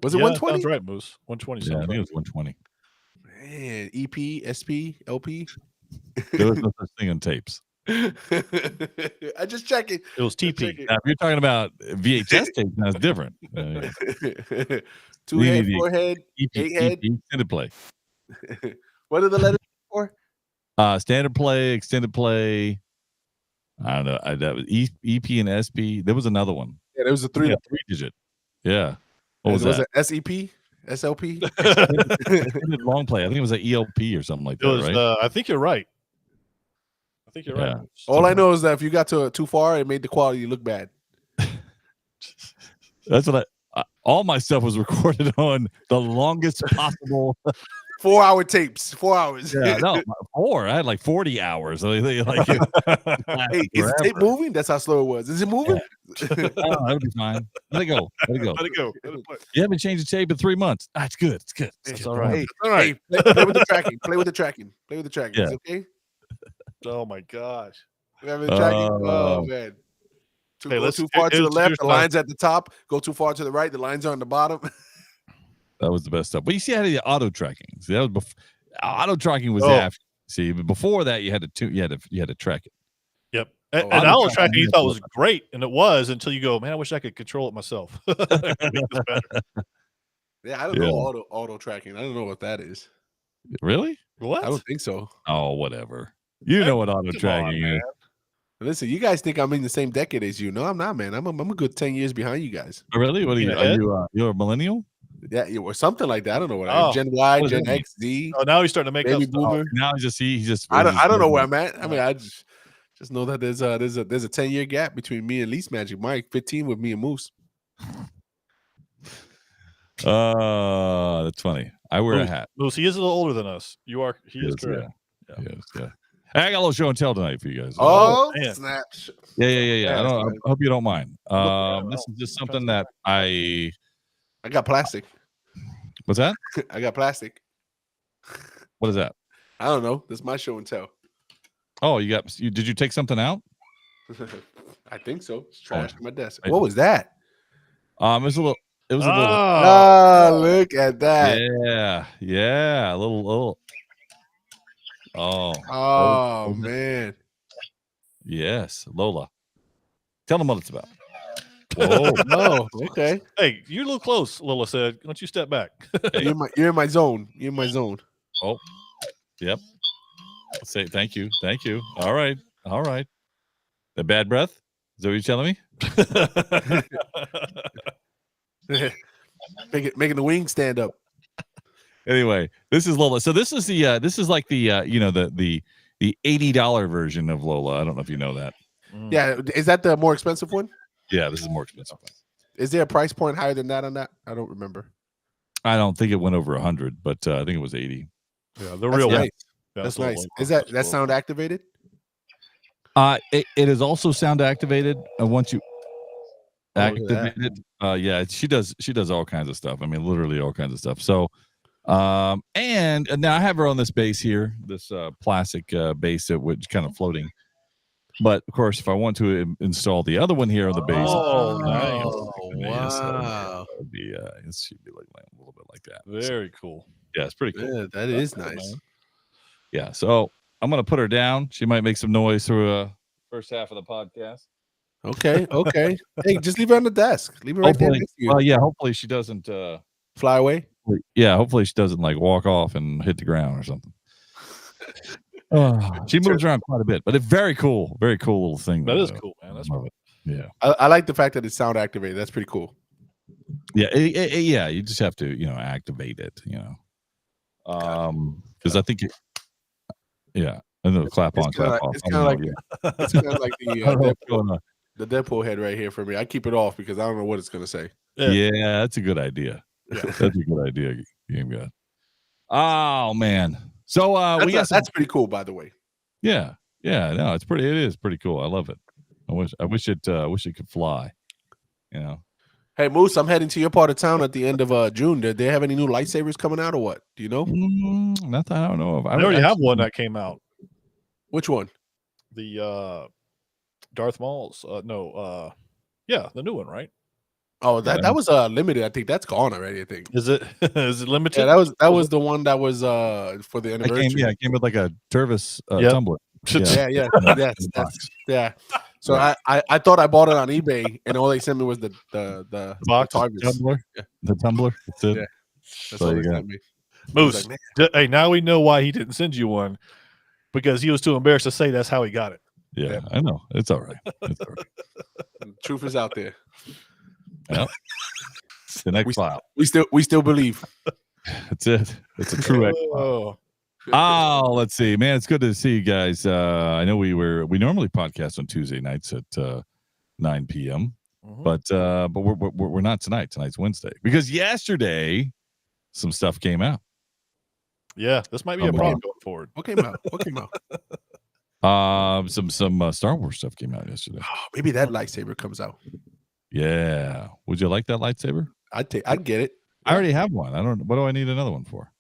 Was it Yeah, 120? sounds right, Moose. 120 Yeah, I sounds think it right. was 120. Man, EP, SP, LP. There was no such thing on tapes. I just checking. It was TP. Now, if you're talking about VHS tapes, that's different. 2 head, 4 head, 8 head. extended play. What are the letters for? Standard play, extended play. I don't know. That was EP and SP. There was another one. Yeah, there was a 3 digit. Yeah. What was it that? SEP? SLP? Extended long play. I think it was an ELP or something like that, right? I think you're right. Right. All I know is that if you got too far, it made the quality look bad. That's what all my stuff was recorded on the longest possible 4-hour tapes. 4 hours. Yeah, no, 4. I had like 40 hours. Like, hey, is the tape moving? That's how slow it was. Is it moving? Yeah. That'll be fine. Let it go. Let it go. You haven't changed the tape in 3 months. It's good. It's good. It's all right. Hey, play with the tracking. Play with the tracking. Yeah. Is it okay? Oh my gosh. We have the tracking. Oh man. Go too far to the left, the line's at the top. Go too far to the right, the lines are on the bottom. That was the best stuff. But you see how the auto tracking. See, that was auto tracking was after. See, but before that, you had to track it. Yep. And auto tracking you thought was great, and it was until you go, man, I wish I could control it myself. Yeah, I don't know auto tracking. I don't know what that is. Really? What? I don't think so. Oh, whatever. You know what auto tracking is. Listen, you guys think I'm in the same decade as you. No, I'm not, man. I'm a good 10 years behind you guys. Oh, really? What are you? You're a millennial? Yeah, or something like that. I don't know what I am. Gen Y, Gen X, Z. Oh, now he's starting to make baby up boomer. Now he's just. I don't know where I'm at. I mean, I just know that there's a 10-year gap between me and Least Magic Mike. 15 with me and Moose. That's funny. I wear a hat. Moose, he is a little older than us. You are. He is correct. Yeah. Yeah. I got a little show and tell tonight for you guys. Oh, snap! Yeah. I hope you don't mind. This is just something that I got plastic. What's that? I got plastic. What is that? I don't know. This is my show and tell. Oh, did you take something out? I think so. It's trash on my desk. What was that? It was a little. Look at that. Yeah. A little. Oh man. Yes, Lola. Tell them what it's about. Whoa, no. Okay. Hey, you're a little close, Lola said. Why don't you step back? You're in my zone. You're in my zone. Oh, yep. I'll say thank you. All right. The bad breath? Is that what you're telling me? Making the wings stand up. Anyway, this is Lola. So this is like the the $80 version of Lola. I don't know if you know that. Yeah, is that the more expensive one? Yeah, this is more expensive. Is there a price point higher than that on that? I don't remember. I don't think it went over 100, but I think it was 80. Yeah, the real nice. That's nice. Is that sound activated? It is also sound activated. Once you activate it, she does all kinds of stuff. I mean, literally all kinds of stuff. So, and now I have her on this bass here, this plastic bass, which is kind of floating. But of course, if I want to install the other one here on the bass, wow, it should be like a little bit like that. Very cool. Yeah, it's pretty cool. Yeah, that is nice. Yeah, so I'm gonna put her down. She might make some noise through first half of the podcast. Okay. Hey, just leave her on the desk. Leave her right there next to you. Well, yeah. Hopefully she doesn't fly away. Yeah, hopefully she doesn't like walk off and hit the ground or something. She moves around quite a bit, but it's very cool little thing. That is cool, man. That's it. Yeah, I like the fact that it's sound activated. That's pretty cool. Yeah, yeah. You just have to, activate it. Because I think, I know clap on, clap off. It's kind of like the Deadpool head right here for me. I keep it off because I don't know what it's gonna say. Yeah, that's a good idea. Yeah. That's a good idea, Game God. Oh man. So that's pretty cool, by the way. Yeah. No, it is pretty cool. I love it. I wish it could fly. Hey Moose, I'm heading to your part of town at the end of June. Did they have any new lightsabers coming out or what? Do you know? Nothing I don't know of. I already have one that came out. Which one? The Darth Maul's. The new one, right? Oh, that was limited. I think that's gone already. I think. Is it limited? Yeah, that was the one that was for the anniversary. It came with like a Tervis Yep. tumbler. Yeah, yeah. So right. I thought I bought it on eBay, and all they sent me was the box tumbler. Yeah. The tumbler. That's it. Yeah, that's all they sent me. Moose. Like, hey, now we know why he didn't send you one, because he was too embarrassed to say that's how he got it. Yeah. I know. It's all right. It's all right. Truth is out there. Yep. The next file. We still believe. That's it. It's a true X-file. Oh, let's see, man. It's good to see you guys. I know we normally podcast on Tuesday nights at 9 p.m. But we're not tonight. Tonight's Wednesday because yesterday some stuff came out. Yeah, this might be a problem going forward. What came out? Some Star Wars stuff came out yesterday. Oh, maybe that lightsaber comes out. Yeah. Would you like that lightsaber? I'd get it. I already have one. I don't. What do I need another one for?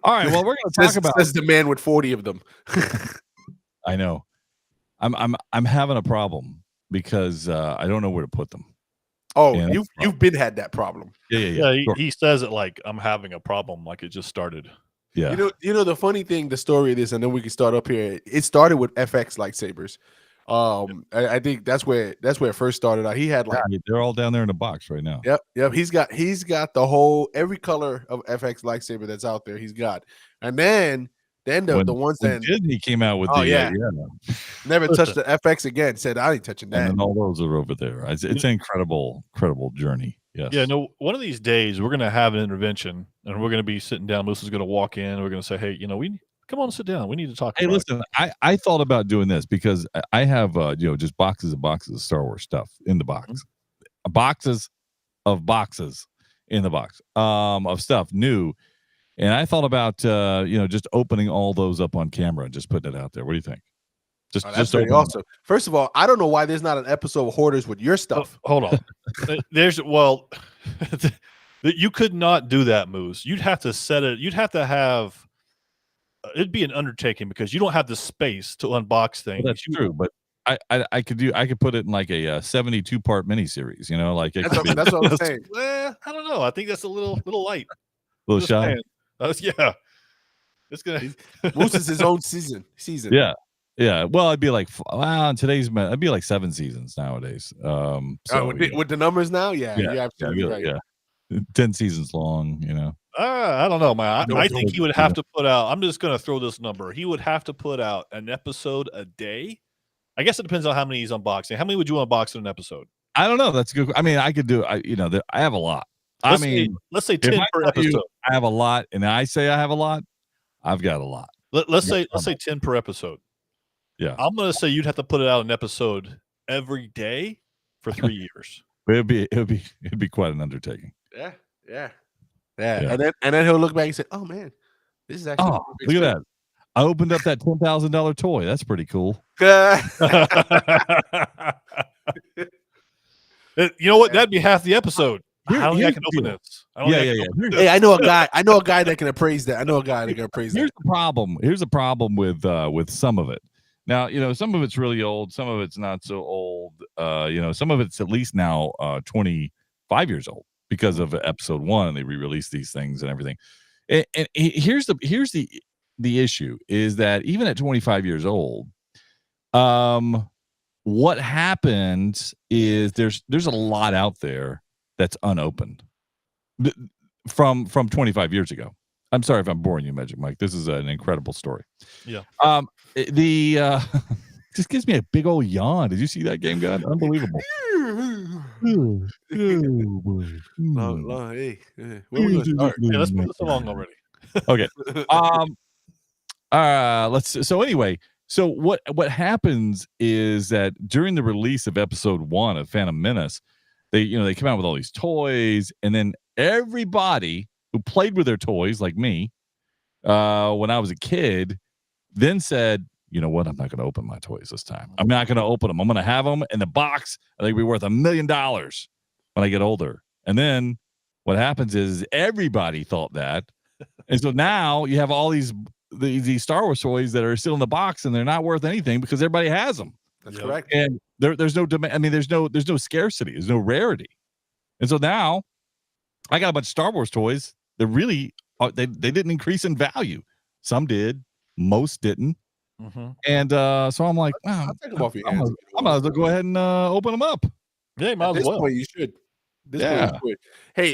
All right. Well, we're going to talk about. Says the man with 40 of them. I know. I'm having a problem because I don't know where to put them. Oh, you've been had that problem. Yeah. He says it like I'm having a problem, like it just started. Yeah. You know the funny thing, the story of this, and then we can start up here. It started with FX lightsabers. I think that's where it first started out. He had they're all down there in the box right now. Yep. He's got the whole every color of FX lightsaber that's out there. He's got, and then the ones that Disney came out with never touched the FX again. Said I ain't touching that. And all those are over there. It's an incredible journey. Yes. Yeah. No. One of these days we're gonna have an intervention, and we're gonna be sitting down. Moose is gonna walk in. And we're gonna say, hey, we. Come on, sit down. We need to talk. Hey, listen, I thought about doing this because I have just boxes and boxes of Star Wars stuff in the box, boxes in the box of stuff new, and I thought about just opening all those up on camera and just putting it out there. What do you think? That's very awesome. First of all, I don't know why there's not an episode of Hoarders with your stuff. Hold on, you could not do that, Moose. You'd have to set it. You'd have to have. It'd be an undertaking because you don't have the space to unbox things. Well, that's true, but I could put it in like a 72-part miniseries. That's what I'm saying. Well, I don't know. I think that's a little light. A little shy. Yeah. It's gonna. Moose is his own season. Yeah. Well, I'd be like, I'd be like 7 seasons nowadays. With the numbers now, you're absolutely right. Yeah, 10 seasons long. I don't know, man. I think he would have to put out. I'm just going to throw this number. He would have to put out an episode a day. I guess it depends on how many he's unboxing. How many would you unbox in an episode? I don't know. That's good. I mean, I could do. I have a lot. Let's say 10 per episode. I have a lot, and I say I have a lot. I've got a lot. Let's say 10 per episode. Yeah, I'm going to say you'd have to put it out an episode every day for 3 years. It'd be quite an undertaking. Yeah. And then he'll look back and say, "Oh man, this is actually look at that! I opened up that $10,000 toy. That's pretty cool." You know what? That'd be half the episode. I don't think I can open this. Hey, I know a guy that can appraise that. Here's the problem with some of it. Now, some of it's really old, some of it's not so old. Some of it's at least now 25 years old. Because of episode 1, and they re-released these things and everything. And here's the issue is that even at 25 years old, what happens is there's a lot out there that's unopened from 25 years ago. I'm sorry if I'm boring you, Magic Mike. This is an incredible story. Yeah. Just gives me a big old yawn. Did you see that game, God? Unbelievable. Long, hey, where we gonna start? Yeah, let's move this along already. Okay. So what happens is that during the release of episode 1 of Phantom Menace, they come out with all these toys, and then everybody who played with their toys, like me, when I was a kid, then said, you know what? I'm not going to open my toys this time. I'm not going to open them. I'm going to have them in the box. I think it'll be worth $1 million when I get older. And then what happens is everybody thought that. And so now you have all these Star Wars toys that are still in the box, and they're not worth anything because everybody has them. That's correct. And there's no demand. I mean, there's no scarcity. There's no rarity. And so now I got a bunch of Star Wars toys that really they didn't increase in value. Some did, most didn't. Mm-hmm. And so I'm like, wow, I'll take them off your I'm hands. gonna go ahead and open them up. Yeah, you might At as this well. point, you should. This Yeah. point, you should.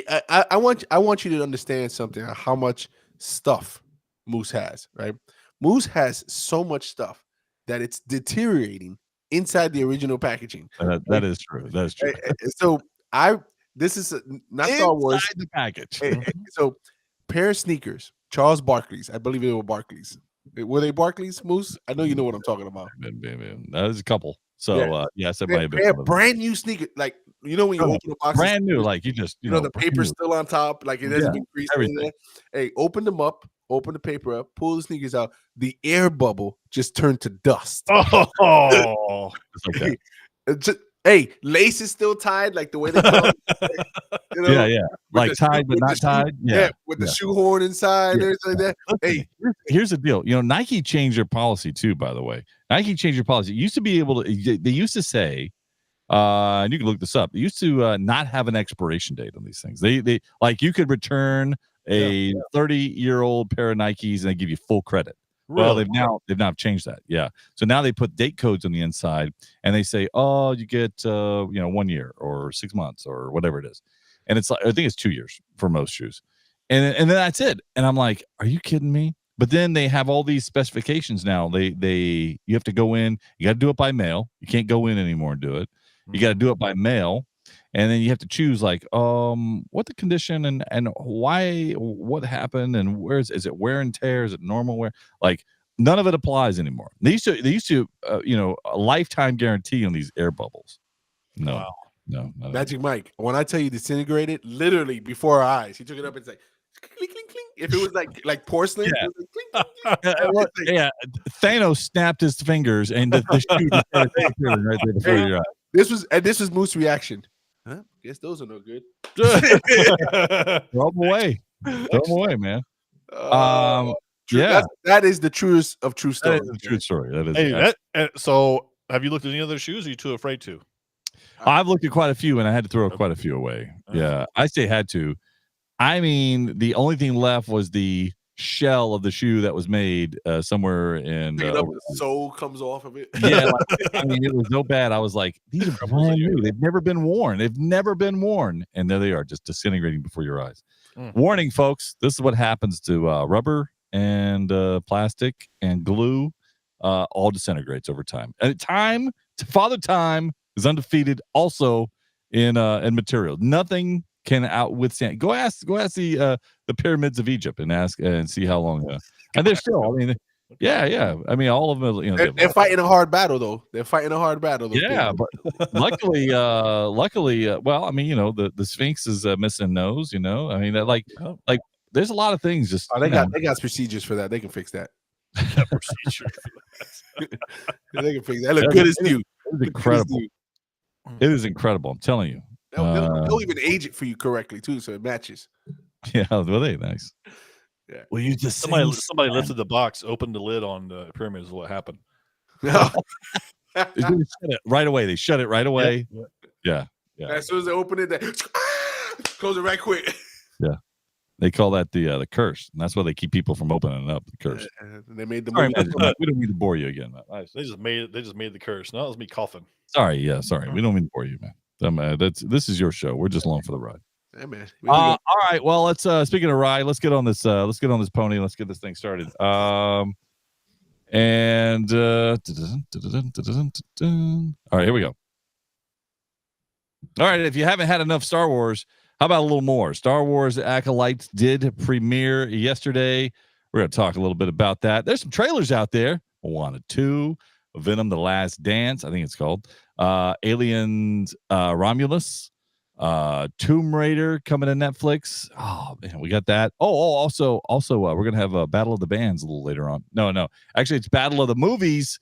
Hey, I want you to understand something. How much stuff Moose has, right? Moose has so much stuff that it's deteriorating inside the original packaging. That is true. That is true. So this is not Star Wars. Inside the package. So pair of sneakers, Charles Barkley's. I believe they were Barkley's. Were they Barkley's, Moose? I know you know what I'm talking about. That was a couple. So yes, it might have They're been brand new sneaker. Like when you open the box, brand new. Like you know the paper's still on top. Like it hasn't been creased. Everything. Hey, open them up. Open the paper up. Pull the sneakers out. The air bubble just turned to dust. Oh, Hey, lace is still tied, like the way they come. Yeah. Like tied but not tied. Yeah, with the shoehorn inside and everything like that. Hey, here's the deal. Nike changed their policy too, by the way. Nike changed their policy. It used to be able to, they used to say, and you can look this up, they used to not have an expiration date on these things. They like you could return a 30-year-old pair of Nikes and they give you full credit. Really? Well, they've now changed that. Yeah. So now they put date codes on the inside and they say, oh, you get 1 year or 6 months or whatever it is. And it's like, I think it's 2 years for most shoes. And then that's it. And I'm like, are you kidding me? But then they have all these specifications now. You have to go in, you got to do it by mail. You can't go in anymore and do it. You got to do it by mail. And then you have to choose like what the condition and why, what happened, and is it wear and tear, is it normal wear? Like none of it applies anymore. They used to a lifetime guarantee on these air bubbles. No. Wow. No. Magic Mike, when I tell you disintegrated, literally before our eyes, he took it up and it's like clink, clink, clink. If it was like porcelain, it was like, clink, clink. Thanos snapped his fingers and the shoe started disappearing right there before your eyes. This was Moose's reaction. Huh? Guess those are no good. Throw them away. Throw them away, man. That is the truest of true stories. That is the true story. That is. So, have you looked at any other shoes? Or are you too afraid to? I've looked at quite a few, and I had to throw quite a few away. Yeah, I say had to. I mean, the only thing left was the shell of the shoe that was made somewhere in the sole comes off of it. Yeah, I mean, it was so bad. I was like, these are brand new. They've never been worn. And there they are, just disintegrating before your eyes. Warning, folks, this is what happens to rubber and plastic and glue. All disintegrates over time. And Father Time is undefeated also in material. Nothing can withstand. Go ask the pyramids of Egypt and see how long. And they're still. I mean, yeah. I mean, all of them. They're fighting a hard battle, though. Yeah, but luckily, well, I mean, the Sphinx is missing a nose. I mean, like there's a lot of things. Just they got procedures for that. They can fix that. They can fix that. Look good as new. It is incredible. It is incredible. I'm telling you. They'll even age it for you correctly too, so it matches. Yeah, well, they nice. Yeah. Well, you just somebody lifted the box, opened the lid on the pyramid. Is what happened. Right away. They shut it right away. Yeah. As soon as they open it, they close it right quick. Yeah. They call that the curse, and that's why they keep people from opening up the curse. They made the movie. We don't need to bore you again, man. They just made the curse. No, it was me coughing. Sorry. We don't mean to bore you, man. This is your show. We're just along for the ride. Hey, man. All right. Well, let's speaking of ride, let's get on this. Let's get on this pony. Let's get this thing started. All right, here we go. All right. If you haven't had enough Star Wars, how about a little more? Star Wars Acolyte did premiere yesterday. We're going to talk a little bit about that. There's some trailers out there. Moana 2, Venom: The Last Dance, I think it's called. Aliens, Romulus, Tomb Raider coming to Netflix. Oh man, we got that. Also, we're gonna have a Battle of the Bands a little later on. No, actually, it's Battle of the Movies.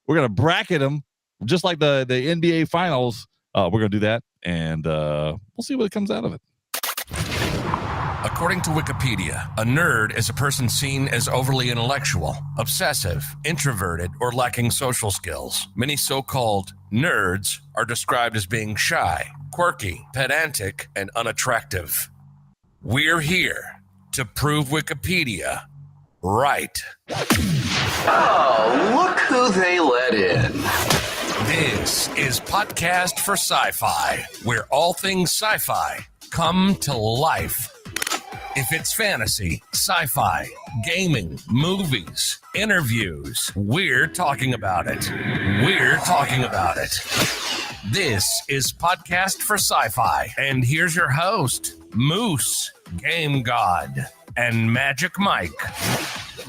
We're gonna bracket them just like the NBA Finals. We're gonna do that, and we'll see what comes out of it. According to Wikipedia, a nerd is a person seen as overly intellectual, obsessive, introverted, or lacking social skills. Many so-called nerds are described as being shy, quirky, pedantic, and unattractive. We're here to prove Wikipedia right. Oh, look who they let in. This is Podcast for Sci-Fi, where all things sci-fi come to life. If it's fantasy, sci-fi, gaming, movies, interviews, we're talking about it. We're talking about it. This is Podcast for Sci-Fi, and here's your host, Moose, Game God, and Magic Mike.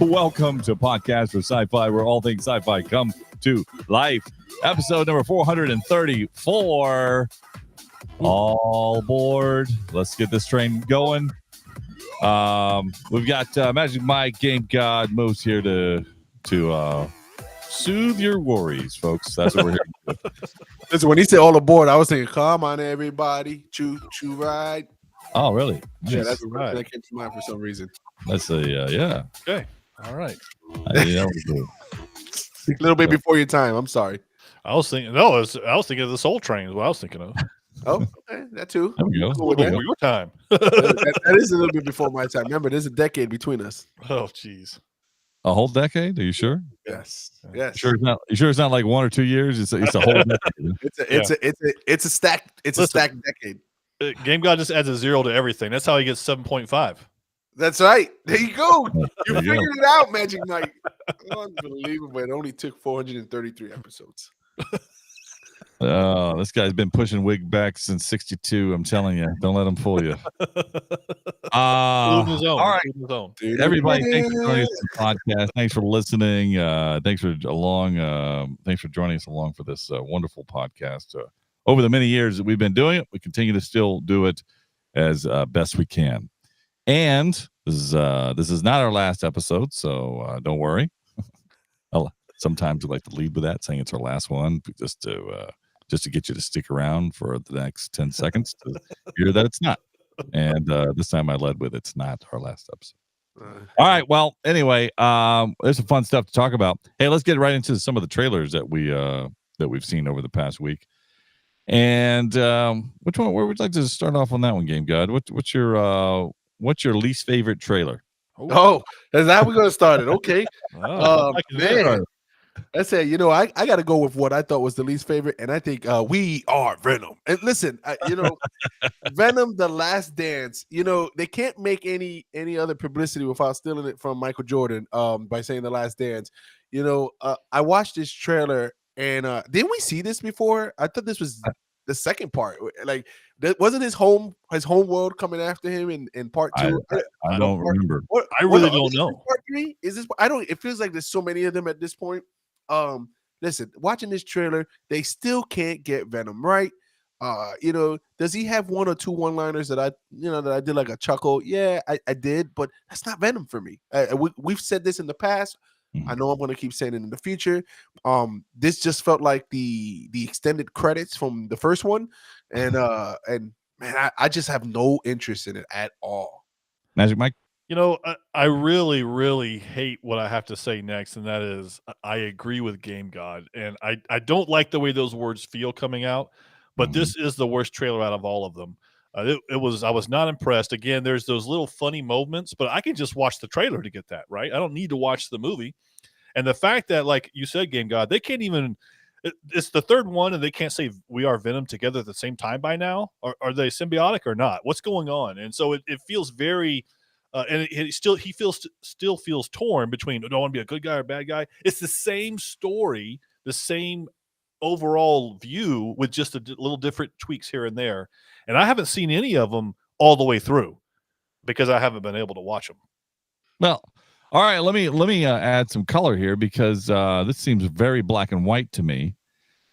Welcome to Podcast for Sci-Fi, where all things sci-fi come to life. Episode number 434. All aboard. Let's get this train going. We've got Magic Mike, Game God, Moose here to soothe your worries, folks. That's what we're here to do. Listen, when he said all aboard, I was thinking, come on, everybody, choo ride. Oh, really? Yeah, Nice. that's right. That came to mind for some reason. That's a yeah. Okay. All right. I mean, that was good. A little bit before your time. I'm sorry. I was thinking of the Soul Train is what I was thinking of. Oh, okay, that too. There we go. Cool with that. Before your time. That is a little bit before my time. Remember, there's a decade between us. Oh, jeez. A whole decade? Are you sure? Yes. Yes. Sure, it's not like 1 or 2 years. It's a whole decade. It's a stacked decade. Game God just adds a 0 to everything. That's how he gets 7.5. That's right. There you go. You There you figured it out, Magic Mike. Unbelievable. It only took 433 episodes. Oh, this guy's been pushing wig back since 62. I'm telling you. Don't let him fool you. All right. Everybody, thanks for joining us on the podcast. Thanks for listening. Thanks for joining us along for this wonderful podcast. Over the many years that we've been doing it, we continue to still do it as best we can. And this is not our last episode, so don't worry. Sometimes we like to lead with that, saying it's our last one, just to get you to stick around for the next 10 seconds to hear that it's not. And this time I led with it's not our last episode. All right. Well, anyway, there's some fun stuff to talk about. Hey, let's get right into some of the trailers that we've seen over the past week. And which one? Where would you like to start off on that one, Game God? What's your least favorite trailer? Oh, is that how we're gonna start it? Okay. Man. I said, I got to go with what I thought was the least favorite, and I think we are Venom. And listen, Venom: The Last Dance. They can't make any other publicity without stealing it from Michael Jordan by saying The Last Dance. I watched this trailer, and didn't we see this before? I thought this was the second part. Like, wasn't his home world coming after him in part 2? I don't remember. I really don't know. Part 3? Is this? I don't. It feels like there's so many of them at this point. Listen, watching this trailer, they still can't get Venom right. Does he have 1 or 2 one-liners that I did like a chuckle? Yeah, I did, but that's not Venom for me. We've said this in the past. I know I'm going to keep saying it in the future. This just felt like the extended credits from the first one, and man, I just have no interest in it at all. Magic Mike. I really, really hate what I have to say next, and that is I agree with Game God, and I don't like the way those words feel coming out, but this is the worst trailer out of all of them. I was not impressed. Again, there's those little funny moments, but I can just watch the trailer to get that, right? I don't need to watch the movie. And the fact that, like you said, Game God, they can't even it's the third one, and they can't say we are Venom together at the same time by now. Are they symbiotic or not? What's going on? And so it feels very and he still feels torn between, do I want to be a good guy or a bad guy? It's the same story, the same overall view with just a little different tweaks here and there. And I haven't seen any of them all the way through because I haven't been able to watch them. Well, all right. Let me add some color here because this seems very black and white to me.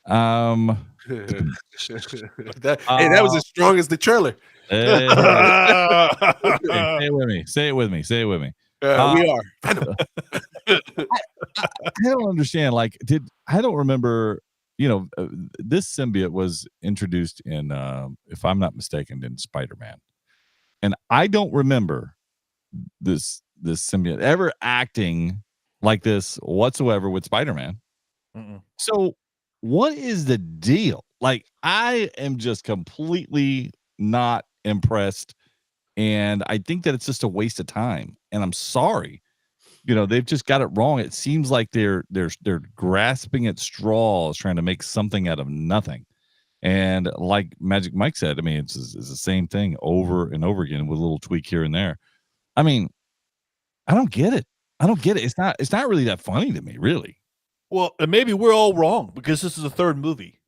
That was as strong as the trailer. Hey, say it with me. We are. I don't understand. Like, I don't remember. This symbiote was introduced in, if I'm not mistaken, in Spider-Man. and I don't remember this symbiote ever acting like this whatsoever with Spider-Man. Mm-mm. So what is the deal? Like, I am just completely not impressed, and I think that it's just a waste of time. And I'm sorry, they've just got it wrong. It seems like they're grasping at straws, trying to make something out of nothing. And like Magic Mike said, I mean, it's the same thing over and over again with a little tweak here and there. I mean, I don't get it. It's not really that funny to me, really. Well, and maybe we're all wrong because this is the third movie.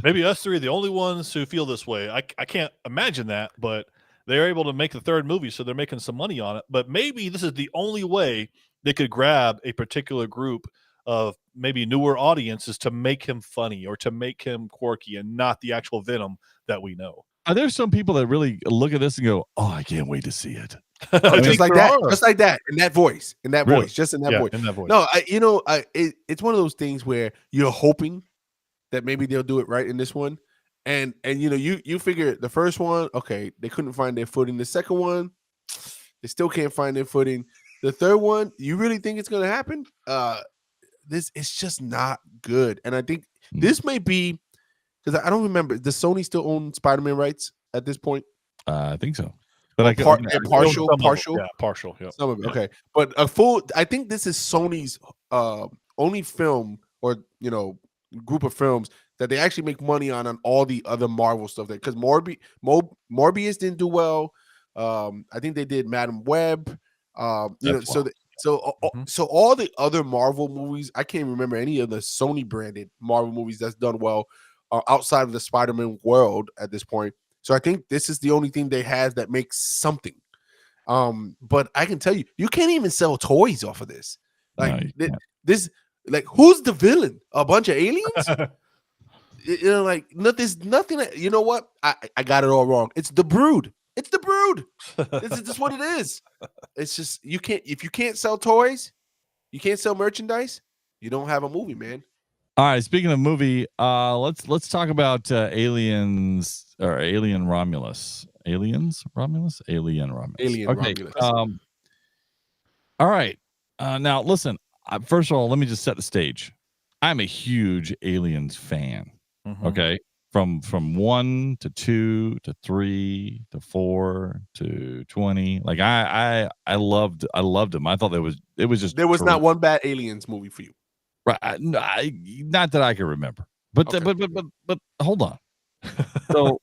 Maybe us three are the only ones who feel this way. I can't imagine that, but they're able to make the third movie, so they're making some money on it. But maybe this is the only way they could grab a particular group of maybe newer audiences to make him funny or to make him quirky and not the actual Venom that we know. Are there some people that really look at this and go, "Oh, I can't wait to see it"? Just like that, in that voice, Really? just in that voice. In that voice. No, it's one of those things where you're hoping that maybe they'll do it right in this one, and you figure the first one, okay, they couldn't find their footing. The second one, they still can't find their footing. The third one, you really think it's going to happen? It's just not good, and I think this may be because I don't remember. Does Sony still own Spider-Man rights at this point? I think so. But partial. Yeah, partial. Yeah. Some of it, okay. But a full, I think this is Sony's only film or group of films that they actually make money on all the other Marvel stuff. Because Morbius didn't do well. I think they did Madam Web. So all the other Marvel movies, I can't remember any of the Sony branded Marvel movies that's done well outside of the Spider-Man world at this point. So I think this is the only thing they have that makes something. But I can tell you, you can't even sell toys off of this. Like this, like who's the villain? A bunch of aliens? There's nothing. You know what? I got it all wrong. It's the Brood. It's the Brood. This is what it is. It's just if you can't sell toys, you can't sell merchandise, you don't have a movie, man. All right. Speaking of movie, let's talk about Aliens or Alien Romulus. Alien Romulus. Alien Okay. Romulus. All right. Now listen. First of all, let me just set the stage. I'm a huge Aliens fan. Mm-hmm. Okay, from 1 to 2 to 3 to 4 to 20. Like I loved them. I thought it was just there was not one bad Aliens movie for you. Right. Not that I can remember. But Okay. but hold on. So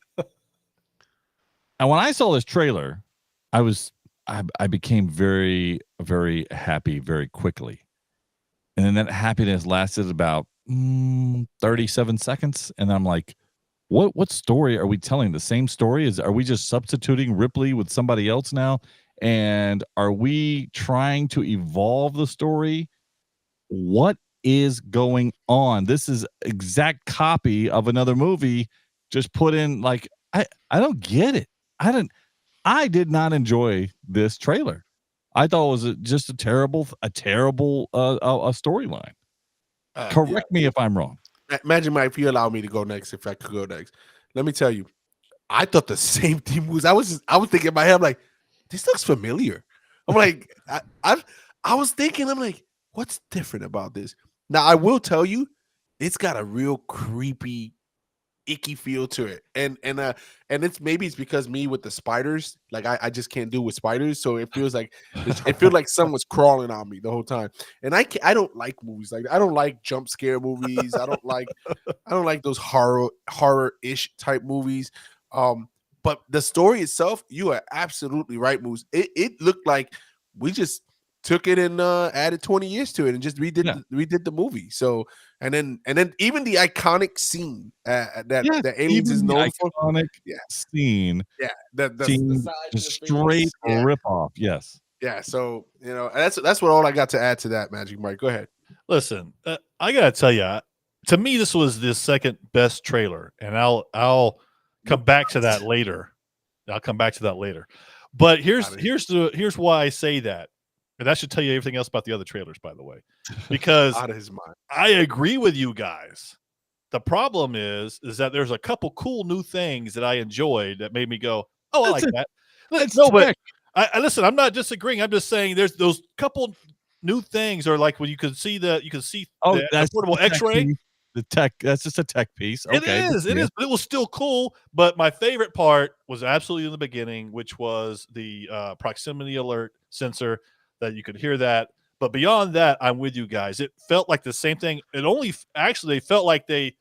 and when I saw this trailer, I became very, very happy very quickly. And then that happiness lasted about 37 seconds. And I'm like, what story are we telling? The same story? Are we just substituting Ripley with somebody else now? And are we trying to evolve the story? What is going on? This is exact copy of another movie, just put in like, I don't get it. I did not enjoy this trailer. I thought it was just a terrible storyline. Correct me if I'm wrong. Imagine, Mike, if you allow me to go next, if I could go next. Let me tell you, I thought the same thing was. I was thinking in my head, I'm like, this looks familiar. I'm like, I was thinking, I'm like, what's different about this? Now, I will tell you, it's got a real creepy, icky feel to it, and it's maybe it's because me with the spiders, like I just can't do with spiders, so it feels like someone's crawling on me the whole time, and I don't like movies like that. I don't like jump scare movies. I don't like those horror-ish type movies. But the story itself, you are absolutely right, Moose. It looked like we just took it and added 20 years to it and just redid the movie. So and then even the iconic scene that Aliens is known for, scene, the just straight rip off. Yes, yeah. So that's what all I got to add to that. Magic Mike, go ahead. Listen, I gotta tell you, to me, this was the second best trailer, and I'll come back to that later. But here's why I say that. And that should tell you everything else about the other trailers, by the way, because out of his mind. I agree with you guys. The problem is that there's a couple cool new things that I enjoyed that made me go, "Oh, I like that." No, but I listen. I'm not disagreeing. I'm just saying there's those couple new things, or like when you can see the that's portable the tech X-ray. piece. The tech. That's just a tech piece. It Okay, is, but it was still cool. But my favorite part was absolutely in the beginning, which was the proximity alert sensor that you could hear that. But beyond that, I'm with you guys. It felt like the same thing. It only actually felt like they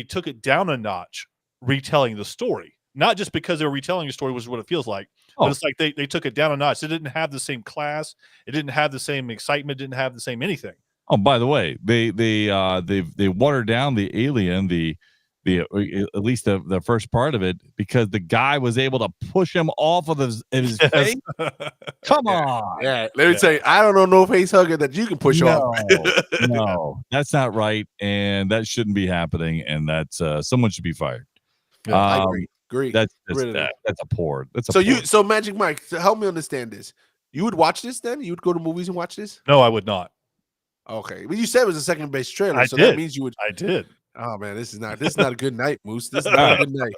took it down a notch, retelling the story. Not just because they were retelling the story, which is what it feels like, but it's like they took it down a notch. It didn't have the same class. It didn't have the same excitement. Didn't have the same anything. Oh, by the way, they watered down the alien, the at least the first part of it, because the guy was able to push him off of his face. Come on, Yeah, let me tell you, I don't know no face hugger that you can push off. No, that's not right, and that shouldn't be happening, and that's someone should be fired. I agree. That's really. that's a poor. That's a so poor. so Magic Mike, so help me understand this. You would watch this then? You would go to movies and watch this? No, I would not. Okay, well, you said it was a second base trailer, so did. that means you would. I did. Oh man, this is not a good night, Moose. This is not a good night.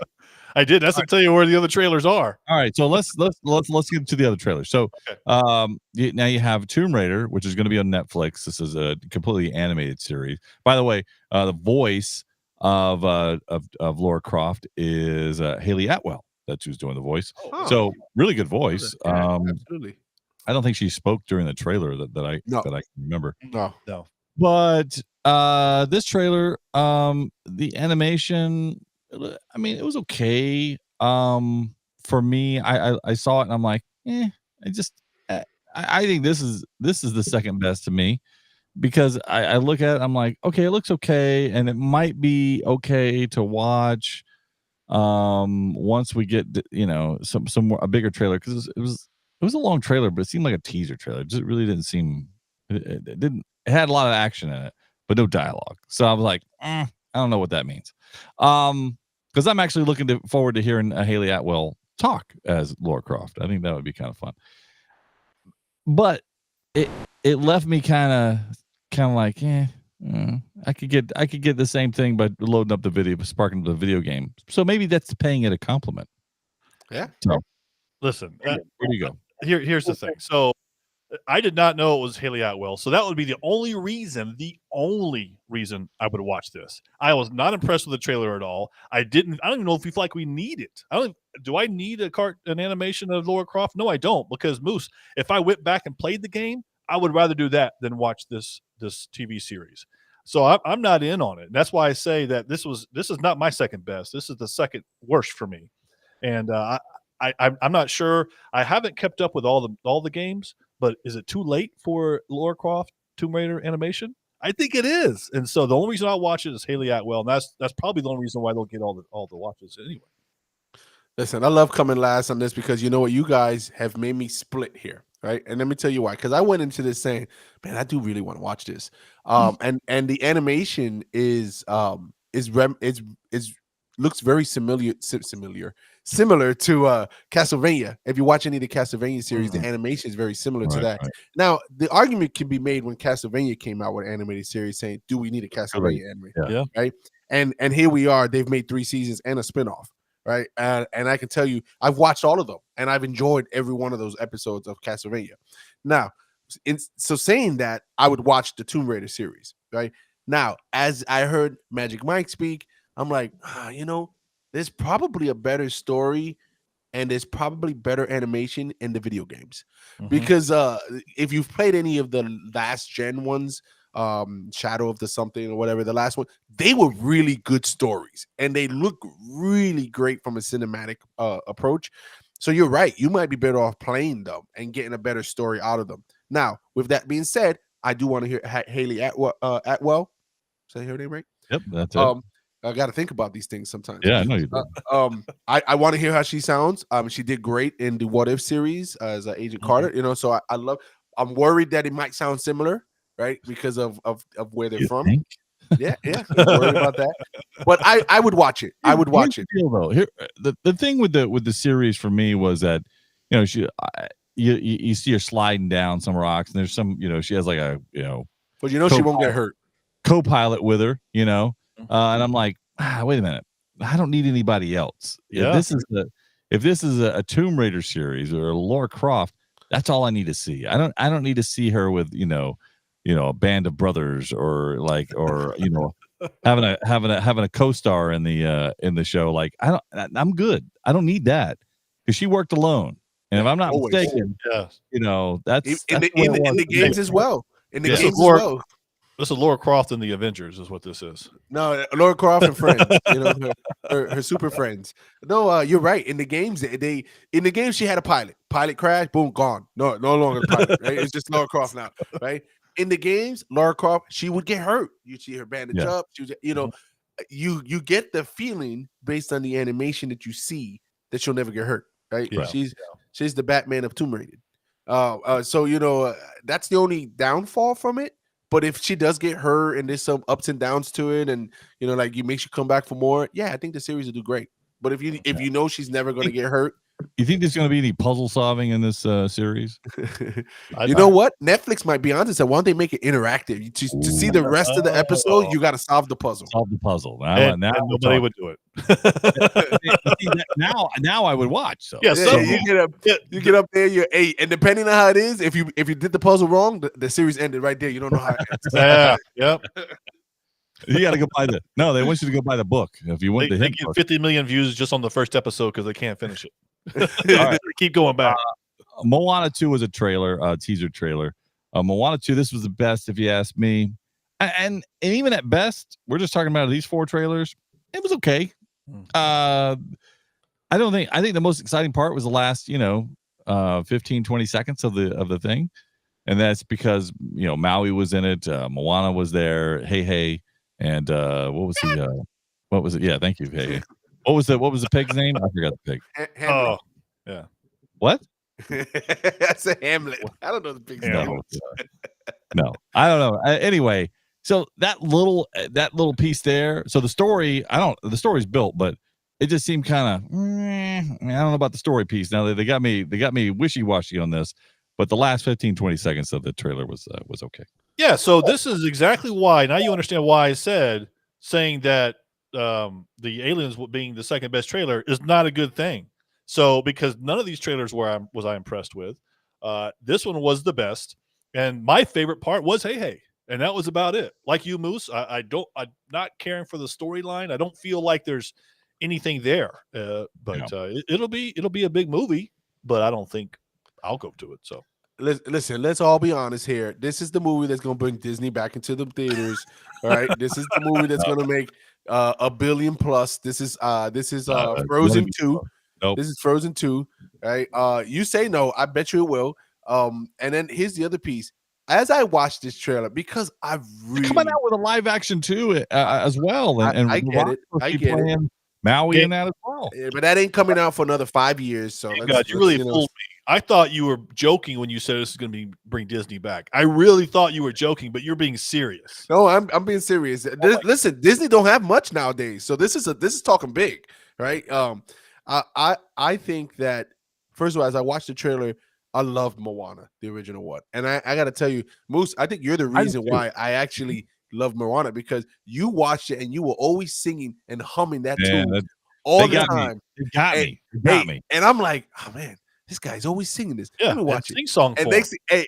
I did. That's to tell you where the other trailers are. All right, so let's get to the other trailers. So, now you have Tomb Raider, which is going to be on Netflix. This is a completely animated series. By the way, the voice of Lara Croft is Haley Atwell. That's who's doing the voice. Oh. So really good voice. Yeah, absolutely. I don't think she spoke during the trailer that I can remember. No. But this trailer, the animation, I mean, it was okay. For me, I saw it and I'm like, I think this is the second best to me, because I look at it, I'm like, okay, it looks okay, and it might be okay to watch once we get some more, a bigger trailer, because it was a long trailer, but it seemed like a teaser trailer. It just really didn't seem it had a lot of action in it, but no dialogue. So I was like, I don't know what that means. Because I'm actually looking forward to hearing Haley Atwell talk as Lara Croft. I think that would be kind of fun. But it left me kind of like, I could get the same thing by loading up the video, sparking the video game. So maybe that's paying it a compliment. Yeah. So listen, where do you go? Here's the thing. So I did not know it was Haley Atwell, so that would be the only reason I would watch this. I was not impressed with the trailer at all. I don't even know if we feel like we need it. Do I need an animation of Lara Croft? No, I don't, because Moose, if I went back and played the game, I would rather do that than watch this TV series. So I'm not in on it. And that's why I say that this is not my second best. This is the second worst for me. And I'm not sure. I haven't kept up with all the games. But is it too late for Lara Croft Tomb Raider animation? I think it is, and so the only reason I watch it is Haley Atwell, and that's probably the only reason why they'll get all the watches anyway. Listen, I love coming last on this because you know what, you guys have made me split here, right? And let me tell you why. Because I went into this saying, man, I do really want to watch this, and the animation is looks very similar to Castlevania. If you watch any of the Castlevania series, the animation is very similar to that. Right. Now, the argument can be made when Castlevania came out with an animated series saying, do we need a Castlevania anime? Yeah. Right. And here we are. They've made 3 seasons and a spinoff. Right. And I can tell you, I've watched all of them and I've enjoyed every one of those episodes of Castlevania. Now, so saying that, I would watch the Tomb Raider series. Right. Now, as I heard Magic Mike speak, I'm like, there's probably a better story and there's probably better animation in the video games. Because if you've played any of the last gen ones, Shadow of the something or whatever, the last one, they were really good stories and they look really great from a cinematic approach. So you're right. You might be better off playing them and getting a better story out of them. Now, with that being said, I do want to hear Haley Atwell. Say her name right? Yep, that's it. I got to think about these things sometimes. Yeah, I know you do. I want to hear how she sounds. She did great in the What If series as Agent Carter. So I love. I'm worried that it might sound similar, right? Because of where they're from. Think? Yeah. I'm worried about that. But I would watch it. I would watch it. Though. Here, the thing with the series for me was that you see her sliding down some rocks, and there's some she has like a But she won't get hurt. Co-pilot with her, and I'm like, wait a minute, I don't need anybody else. Yeah, this is If this is a Tomb Raider series or a Lara Croft, that's all I need to see. I don't need to see her with a band of brothers or having a co-star in the show. Like I'm good. I don't need that because she worked alone. And if I'm not Always. mistaken, Yes. that's in the way it the was. games as well. In the Yeah. games as Lord- well. This is Laura Croft in the Avengers, is what this is. No, Laura Croft and friends, her super friends. No, you're right. In the games, in the game she had a pilot. Pilot crash, boom, gone. No longer the pilot. Right? It's just Laura Croft now. Right? In the games, Laura Croft, she would get hurt. You see her bandage up. She was, you get the feeling based on the animation that you see that she'll never get hurt. Right? Yeah. She's the Batman of Tomb Raider. So that's the only downfall from it. But if she does get hurt and there's some ups and downs to it, and like you makes you come back for more, yeah, I think the series will do great. But if you know she's never going to get hurt, You think there's going to be any puzzle solving in this series? you know what? Netflix might be onto that. Why don't they make it interactive? To see the rest of the episode, you got to solve the puzzle. Solve the puzzle. And Now nobody would do it. now I would watch. So Yeah, Yeah, you get up there, you're 8, and depending on how it is, if you did the puzzle wrong, the series ended right there. You don't know how it ends. Yeah. Yep. you got to go buy they want you to go buy the book if you want They the hint get book. 50 million views just on the first episode because they can't finish it. right. Keep going back. Moana 2 was a trailer, teaser trailer. Moana 2, this was the best if you ask me. And even at best, we're just talking about these 4 trailers. It was okay. I think the most exciting part was the last 15 20 seconds of the thing, and that's because Maui was in it, Moana was there, hey, and what was it, yeah, thank you, hey. What was the pig's name? I forgot the pig. Hamlet. Oh, yeah. What? That's a Hamlet. I don't know the big name. No, I don't know. Anyway, so that little piece there. So the story's built, but it just seemed kind of. I don't know about the story piece. Now they got me wishy-washy on this, but the last 15, 20 seconds of the trailer was okay. Yeah. So this is exactly why. Now you understand why I saying that the aliens being the second best trailer is not a good thing. So because none of these trailers was I impressed with. This one was the best, and my favorite part was hey, and that was about it. Like you, Moose, I'm not caring for the storyline. I don't feel like there's anything there. But it'll be a big movie, but I don't think I'll go to it. So listen, let's all be honest here. This is the movie that's going to bring Disney back into the theaters. All right, this is the movie that's going to make $1 billion plus. This is Frozen 2. Nope. This is Frozen 2. Right? You say no, I bet you it will. And then here's the other piece. As I watched this trailer, because I really coming out with a live action too as well, and I get it. I get it. Maui in that as well. Yeah, but that ain't coming out for another 5 years. So God, you really fooled me. I thought you were joking when you said this is going to bring Disney back. I really thought you were joking, but you're being serious. No, I'm being serious. Listen, Disney don't have much nowadays, so this is talking big, right? I think that first of all, as I watched the trailer, I loved Moana, the original one, and I got to tell you, Moose, I think you're the reason why I actually love Moana, because you watched it and you were always singing and humming that tune all the time. It got me. And I'm like, oh man, this guy's always singing this. Yeah, let me watch it. Sing song. And exactly.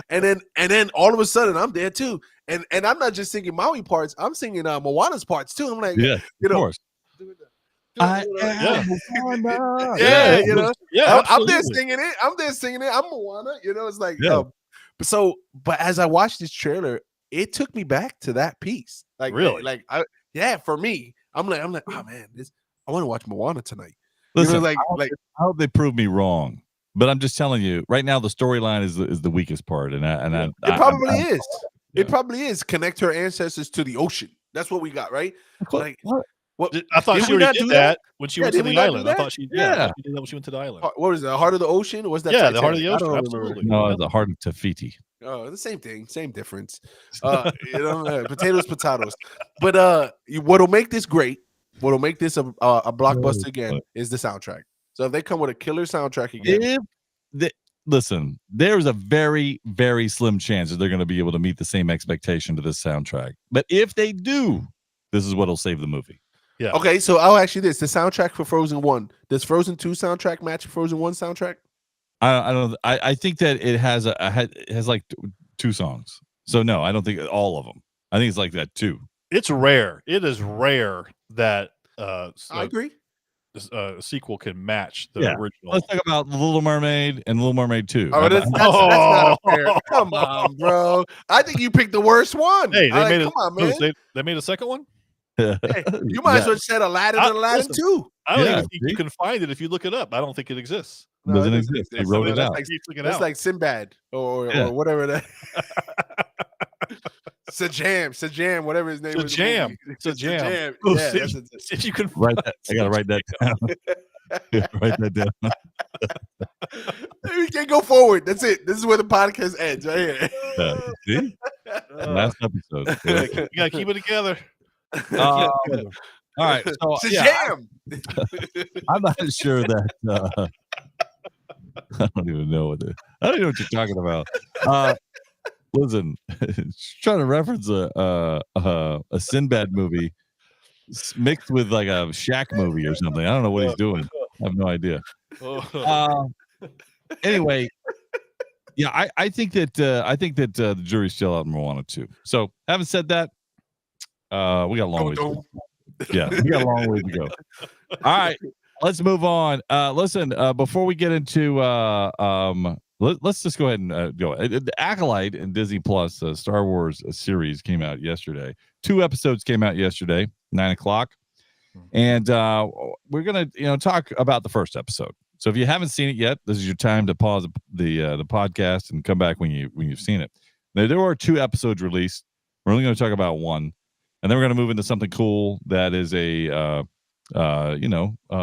And then all of a sudden I'm there too. And I'm not just singing Maui parts, I'm singing Moana's parts too. I'm like, of course. I'm there singing it. I'm Moana. It's like, but as I watched this trailer, it took me back to that piece. Like, really, for me, I'm like, oh man, I want to watch Moana tonight. Listen, I hope they prove me wrong, but I'm just telling you, right now the storyline is the weakest part, and it probably is. It probably is. Connect her ancestors to the ocean. That's what we got, right? Like, what? I thought she already did that when she went to the island. I thought she did that when she went to the island. What is it? The Heart of the Ocean? Was that? Yeah, the Heart of the Ocean. Absolutely. No, the Heart of Tafiti. Oh, the same thing, same difference. Potatoes, potatoes. But what'll make this great? What'll make this a blockbuster again is the soundtrack. So if they come with a killer soundtrack again, listen, there's a very, very slim chance that they're going to be able to meet the same expectation to this soundtrack. But if they do, this is what'll save the movie. Yeah. Okay, so I'll ask you this: the soundtrack for Frozen 1, does Frozen 2 soundtrack match Frozen 1 soundtrack? I don't. I think that it has it has like 2 songs. So no, I don't think all of them. I think it's like that 2. It's rare. It is rare that I agree. a sequel can match the Yeah. original. Let's talk about Little Mermaid and Little Mermaid 2. Oh, that's not fair. Come on, bro. I think you picked the worst one. Hey, they made come on, man. They made a second one. Hey, you might as well said Aladdin and Aladdin listen, 2. I don't Yeah, even think you can find it if you look it up. I don't think it exists. No, doesn't it exist. They exist. wrote it That's out. like, Keep looking that's out. like Sinbad or whatever that. Sajam, whatever his name is. Sajam. Oh, Yeah, see that's if you can Write that. I gotta write that down. Write that down. we can't go forward. That's it. This is where the podcast ends right here. See? Last episode. You gotta keep it together. All right. So Sajam. I'm not sure that I don't even know I don't know what you're talking about. Listen, trying to reference a Sinbad movie mixed with like a Shaq movie or something. I don't know what he's doing. I have no idea. Anyway, yeah, I think that the jury's still out in Moana 2. So, having said that, we got a long way to go. Yeah, we got a long way to go. All right, let's move on. Listen, before we get into let's just go ahead and go. The Acolyte and Disney Plus Star Wars series came out yesterday. 2 episodes came out yesterday, 9:00, and we're gonna talk about the first episode. So if you haven't seen it yet, this is your time to pause the podcast and come back when you've seen it. There were 2 episodes released. We're only going to talk about 1, and then we're going to move into something cool that is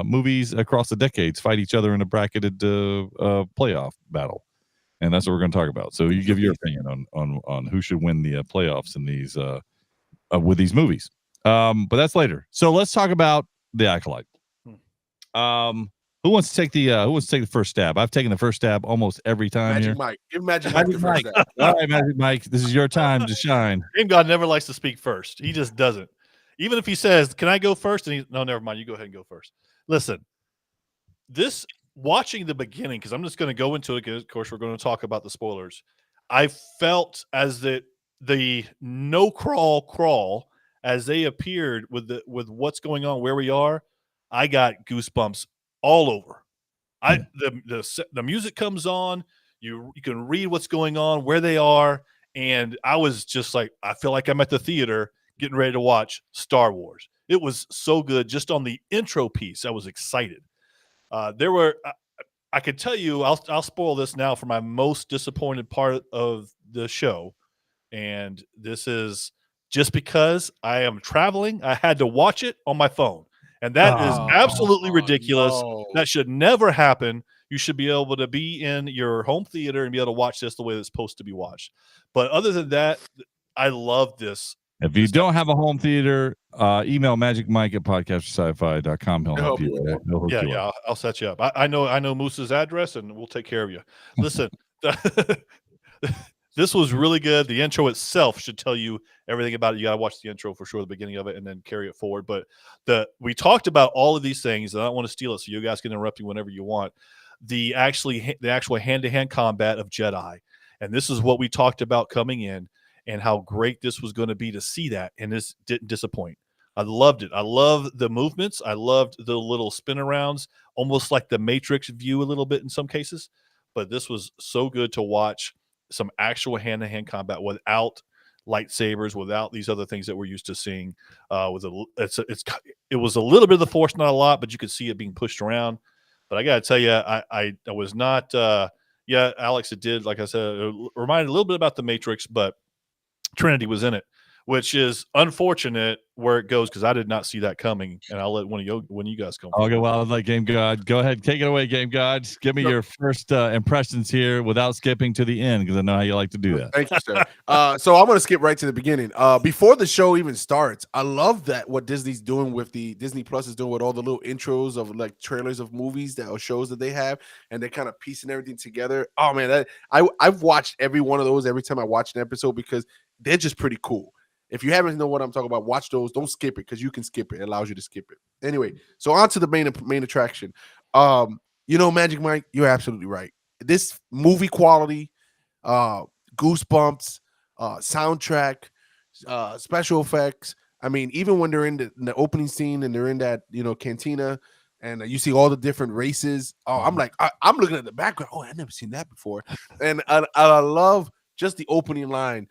movies across the decades fight each other in a bracketed playoff battle, and that's what we're going to talk about. So you give your opinion on who should win the playoffs in these with these movies, but that's later. So let's talk about the Acolyte. Who wants to take the first stab? I've taken the first stab almost every time. Magic here. Mike. Give Magic Mike the first stab. All right, Magic Mike, this is your time to shine. Game God never likes to speak first. He just doesn't. Even if he says, "Can I go first?" and no, never mind. You go ahead and go first. Listen, watching the beginning, because I'm just going to go into it. Because of course, we're going to talk about the spoilers. I felt as that the no crawl as they appeared with what's going on, where we are. I got goosebumps all over. The music comes on, you can read what's going on, where they are, and I was just like, I feel like I'm at the theater getting ready to watch Star Wars. It was so good. Just on the intro piece, I was excited. I could tell you, I'll spoil this now for my most disappointed part of the show, and this is just because I am traveling. I had to watch it on my phone. And that is absolutely ridiculous. No. That should never happen. You should be able to be in your home theater and be able to watch this the way it's supposed to be watched. But other than that, I love this. If you don't have a home theater, email Magic Mike at podcastforsci-fi.com. He'll help you. I'll set you up. I know Moose's address, and we'll take care of you. Listen, this was really good. The intro itself should tell you everything about it. You got to watch the intro for sure, the beginning of it, and then carry it forward. But we talked about all of these things, and I don't want to steal it, so you guys can interrupt me whenever you want. The actual hand-to-hand combat of Jedi, and this is what we talked about coming in, and how great this was going to be to see that, and this didn't disappoint. I loved it. I love the movements. I loved the little spin arounds, almost like the Matrix view a little bit in some cases. But this was so good to watch. Some actual hand-to-hand combat without lightsabers, without these other things that we're used to seeing. It was a little bit of the Force, not a lot, but you could see it being pushed around. But I got to tell you, I was not. Alex, it did, like I said, it reminded a little bit about the Matrix, but Trinity was in it, which is unfortunate where it goes, because I did not see that coming. And I'll let one of you guys come. I'll go wild like Game God. Go ahead, take it away, Game God. Give me your first impressions here without skipping to the end, because I know how you like to do that. Thank you, sir. So I'm going to skip right to the beginning. Before the show even starts, I love that what Disney's doing with the Disney Plus is doing with all the little intros of like trailers of movies or shows that they have, and they're kind of piecing everything together. Oh man, I've watched every one of those every time I watch an episode, because they're just pretty cool. If you haven't know what I'm talking about, watch those. Don't skip it because you can skip it. It allows you to skip it. Anyway, so on to the main attraction. Magic Mike, you're absolutely right. This movie quality, goosebumps, soundtrack, special effects. I mean, even when they're in the opening scene and they're in that cantina, and you see all the different races. Oh, I'm like, I'm looking at the background. Oh, I've never seen that before, and I love just the opening line.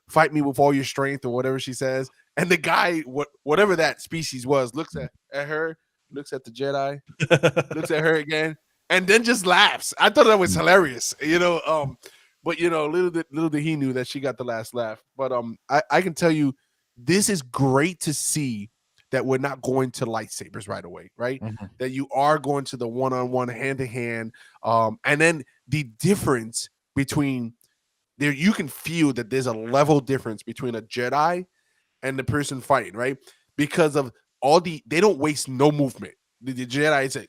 Fight me with all your strength or whatever she says. And the guy, whatever that species was, looks at her, looks at the Jedi, looks at her again, and then just laughs. I thought that was hilarious, but little did he knew that she got the last laugh. But I can tell you, this is great to see that we're not going to lightsabers right away, right? Mm-hmm. That you are going to the one-on-one, hand-to-hand, and then the difference between there, you can feel that there's a level difference between a Jedi and the person fighting, right? Because of they don't waste no movement. The Jedi is a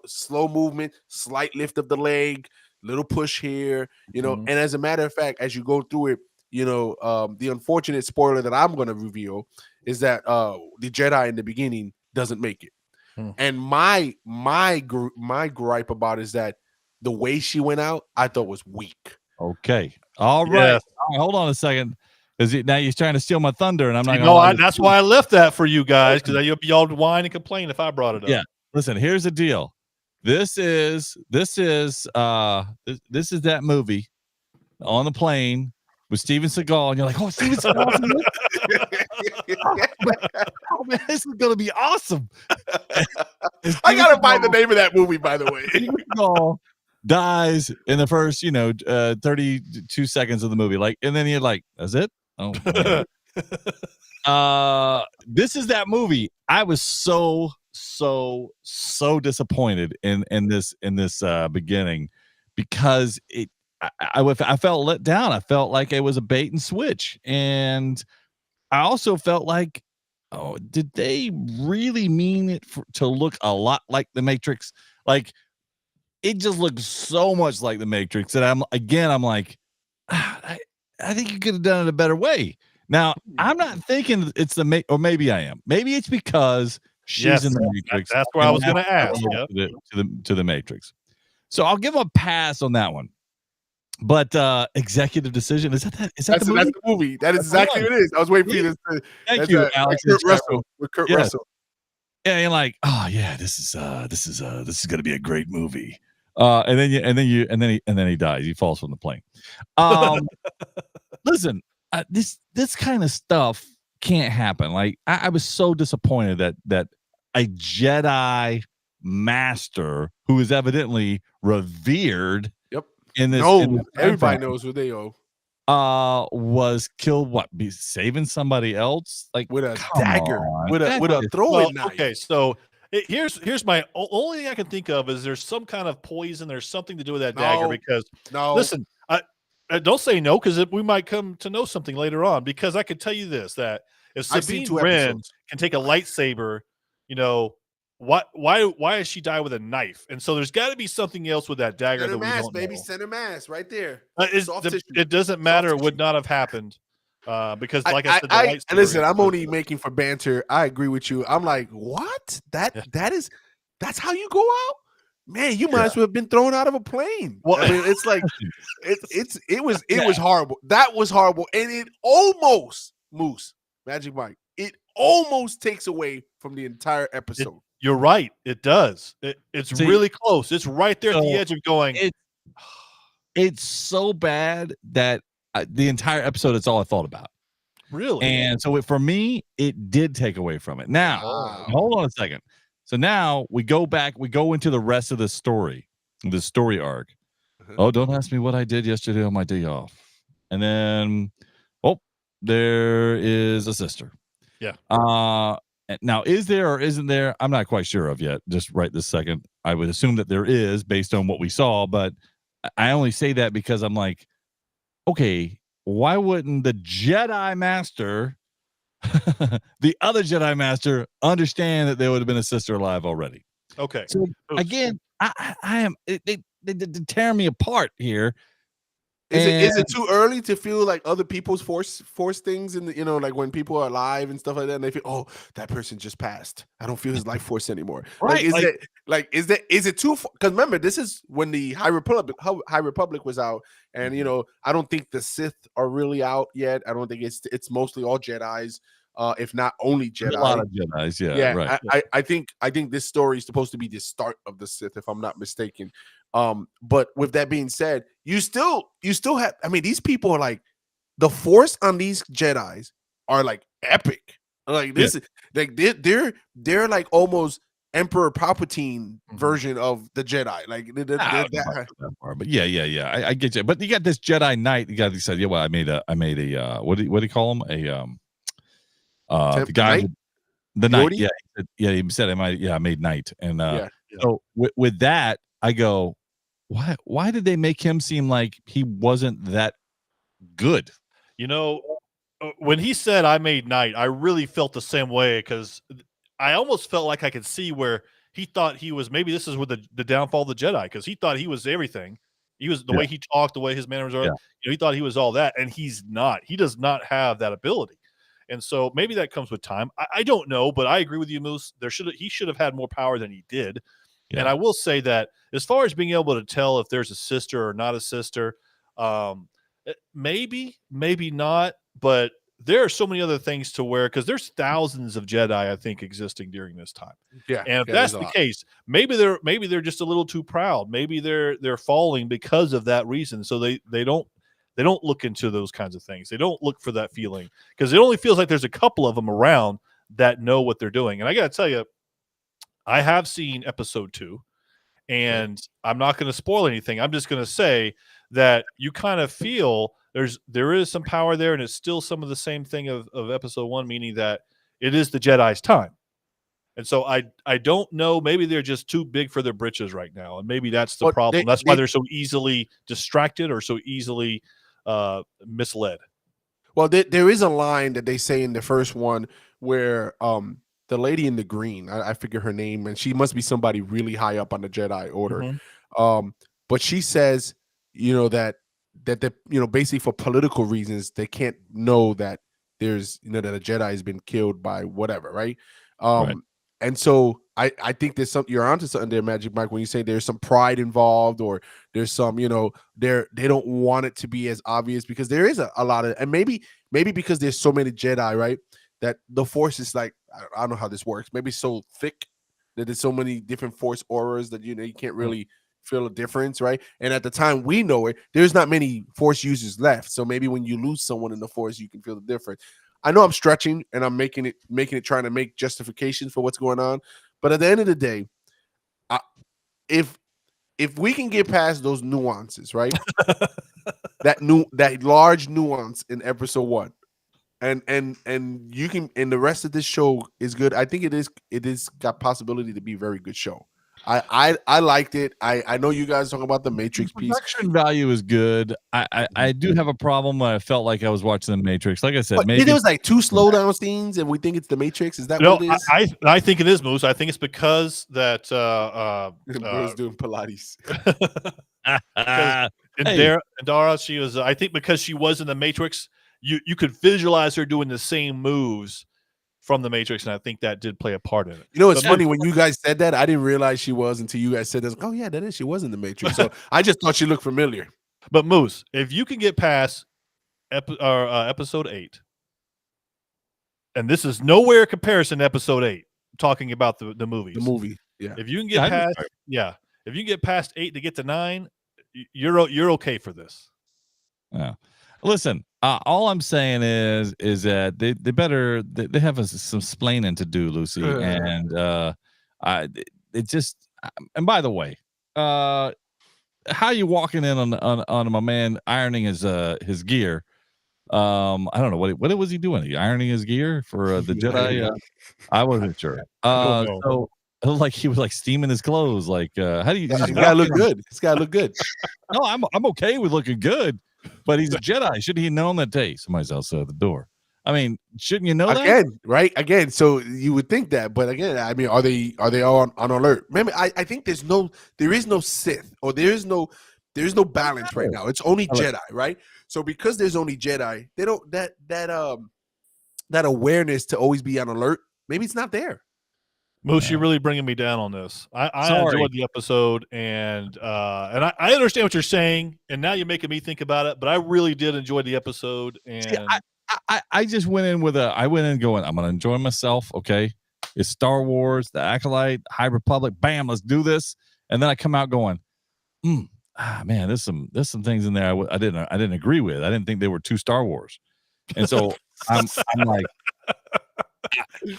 slow movement, slight lift of the leg, little push here, and as a matter of fact, as you go through it, the unfortunate spoiler that I'm going to reveal is that the Jedi in the beginning doesn't make it. And my gripe about it is that the way she went out, I thought was weak. Okay. All right. Yes. All right, hold on a second. Because now you're trying to steal my thunder, and I'm not going to. That's why I left that for you guys, because y'all whine and complain if I brought it up. Yeah. Listen, here's the deal. This is that movie on the plane with Steven Seagal, and you're like, oh, Steven Seagal. Oh man, this is gonna be awesome. I gotta find the name of that movie, by the way. Steven Seagal dies in the first 32 seconds of the movie, and then you're like, that's it. Oh this is that movie. I was so disappointed in this beginning, because I felt let down. I felt like it was a bait and switch, and I also felt like, oh, did they really mean it to look a lot like the Matrix? Like, it just looks so much like the Matrix that I'm like, I think you could have done it a better way. Now, I'm not thinking it's or maybe I am. Maybe it's because she's in the Matrix. That's where I was going to ask. To the Matrix. So I'll give a pass on that one. But executive decision, is that the movie? That's the movie. That is exactly what it is. I was waiting for you to. Thank you, Alex. Kurt Russell. With Kurt Russell. Yeah, you're like, oh yeah, this is gonna be a great movie. And then he dies. He falls from the plane. Listen, this kind of stuff can't happen. Like, I was so disappointed that a Jedi master who is evidently revered. In this, everybody knows who they owe. Was killed. Be saving somebody else, like with a dagger, with a throwing knife. Okay, so here's my only thing I can think of is there's some kind of poison. There's something to do with that dagger, because listen, I don't say no, because we might come to know something later on. Because I could tell you this, that if Sabine Wren can take a lightsaber, why does she die with a knife? And so there's got to be something else with that dagger. Center that we mass, don't baby, know. center mass, right there. It doesn't matter. It would not have happened because, like I said, listen, I'm only making for banter. I agree with you. I'm like, what? That's how you go out, man. You might as well have been thrown out of a plane. Well, I mean, it's like it was horrible. That was horrible, and it almost Magic Mike. It almost takes away from the entire episode. You're right. It does. It's really close. It's right there at the edge of going. It's so bad that the entire episode, it's all I thought about. Really? And so for me, it did take away from it. Now, hold on a second. So now we go into the rest of the story arc. Oh, don't ask me what I did yesterday on my day off. And then, there is a sister. Yeah. Now, is there or isn't there? I'm not quite sure of yet. Just right this second. I would assume that there is based on what we saw, but I only say that because I'm like, okay, why wouldn't the Jedi Master, the other Jedi Master, understand that there would have been a sister alive already? Okay. So again, I am they tear me apart here. Is it too early to feel like other people's force things in the, like when people are alive and stuff like that, and they feel, oh, that person just passed. I don't feel his life force anymore. Right, Is it too? Because remember, this is when the High Republic was out, and I don't think the Sith are really out yet. I don't think it's mostly all Jedis, if not only Jedi. A lot of Jedis, yeah, right. I think this story is supposed to be the start of the Sith, if I'm not mistaken. But with that being said, you still have, I mean, these people are like, the force on these Jedis are like epic. Like this is like they're like almost Emperor Palpatine version of the Jedi. Like that far, but yeah. I get you. But you got this Jedi Knight. You got, he said, yeah, well, I made a what do you call him? The guy, the Knight. Yeah, he said I made Knight. And so with that, I go, why did they make him seem like he wasn't that good? When he said I made Knight, I really felt the same way, because I almost felt like I could see where he thought he was, maybe this is with the downfall of the Jedi, because he thought he was everything. He was the way he talked, the way his manners are. He thought he was all that, and he's not. He does not have that ability. And so maybe that comes with time. I don't know, but I agree with you, Moose. He should have had more power than he did. Yeah. And I will say that as far as being able to tell if there's a sister or not a sister, maybe not, but there are so many other things to where, because there's thousands of Jedi, I think, existing during this time. Yeah. And if that's the case, maybe they're just a little too proud. Maybe they're falling because of that reason. So they don't look into those kinds of things. They don't look for that feeling, because it only feels like there's a couple of them around that know what they're doing. And I got to tell you, I have seen episode 2, and I'm not going to spoil anything. I'm just going to say that you kind of feel there is some power there, and it's still some of the same thing of episode 1, meaning that it is the Jedi's time. And so I don't know. Maybe they're just too big for their britches right now, and maybe that's the problem. That's why they're so easily distracted or so easily misled. Well, there is a line that they say in the first one where the lady in the green, I figure her name, and she must be somebody really high up on the Jedi Order. But she says, that basically for political reasons, they can't know that there's, that a Jedi has been killed by whatever, right? And so I think there's something, you're onto something there, Magic Mike, when you say there's some pride involved, or there's some, they don't want it to be as obvious, because there is a lot of, and maybe because there's so many Jedi, right, that the Force is like, I don't know how this works, maybe so thick that there's so many different Force auras that you can't really feel a difference, right? And at the time we know it, there's not many Force users left, so maybe when you lose someone in the Force, you can feel the difference. I know I'm stretching and I'm making it trying to make justification for what's going on, but at the end of the day, if we can get past those nuances, right, that large nuance in episode 1, and you can, and the rest of this show is good. I think it is got possibility to be a very good show. I liked it. I know you guys talking about the Matrix piece. Production value is good. I do have a problem. I felt like I was watching the Matrix. Like I said, maybe there was like 2 slow down scenes, and we think it's the Matrix. Is that what it is? I think it is, Moose. I think it's because that Bro's doing Pilates. And Dara, she was. I think because she was in the Matrix, you could visualize her doing the same moves from the Matrix, and I think that did play a part in it. It's funny when you guys said that, I didn't realize she was until you guys said this. Oh yeah, that is, she was in the Matrix. So I just thought she looked familiar. But Moose, if you can get past episode 8, and this is nowhere comparison to episode 8, talking about the movies. The movie, yeah. If you can get if you can get past 8 to get to 9, you're okay for this. Yeah. Listen, all I'm saying is that they have some splaining to do, Lucy, and it just. And by the way, how you walking in on my man ironing his gear? I don't know what was he doing? He ironing his gear for the Jedi? I wasn't sure. So like he was like steaming his clothes. Like how do you? This guy look good. This guy look good. No, I'm okay with looking good. But he's a Jedi. Shouldn't he known that, hey, somebody's outside the door? I mean, shouldn't you know that? Right? Again, so you would think that, but again, I mean, are they all on alert? Remember, I think there is no Sith, or there is no There's no balance right now. It's only Jedi, right? So because there's only Jedi, they don't that awareness to always be on alert. Maybe it's not there. Moose, you're really bringing me down on this. I Sorry. enjoyed the episode, and I understand what you're saying, and now you're making me think about it. But I really did enjoy the episode, and See, I just went in going, I'm gonna enjoy myself. Okay, it's Star Wars, the Acolyte, High Republic. Bam, let's do this. And then I come out going, man, there's some things in there I didn't agree with. I didn't think they were too Star Wars, and so I'm like,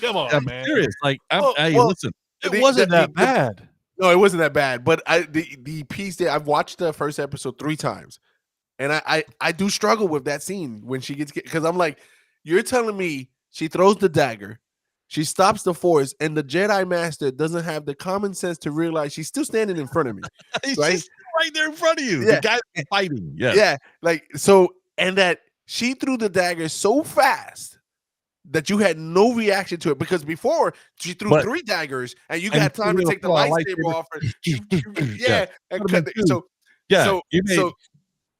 come on, I'm man. serious. Like, hey, well, listen, It wasn't that bad. No, it wasn't that bad. But the piece there, I've watched the first episode 3 times, and I do struggle with that scene when she gets, because I'm like, you're telling me she throws the dagger, she stops the Force, and the Jedi Master doesn't have the common sense to realize she's still standing in front of me. he's right? just right there in front of you. Yeah. The guy's fighting. Yes. Yeah, like so, and that she threw the dagger so fast that you had no reaction to it, because before she threw 3 daggers and you got time to take the lightsaber off. Yeah, and cut the,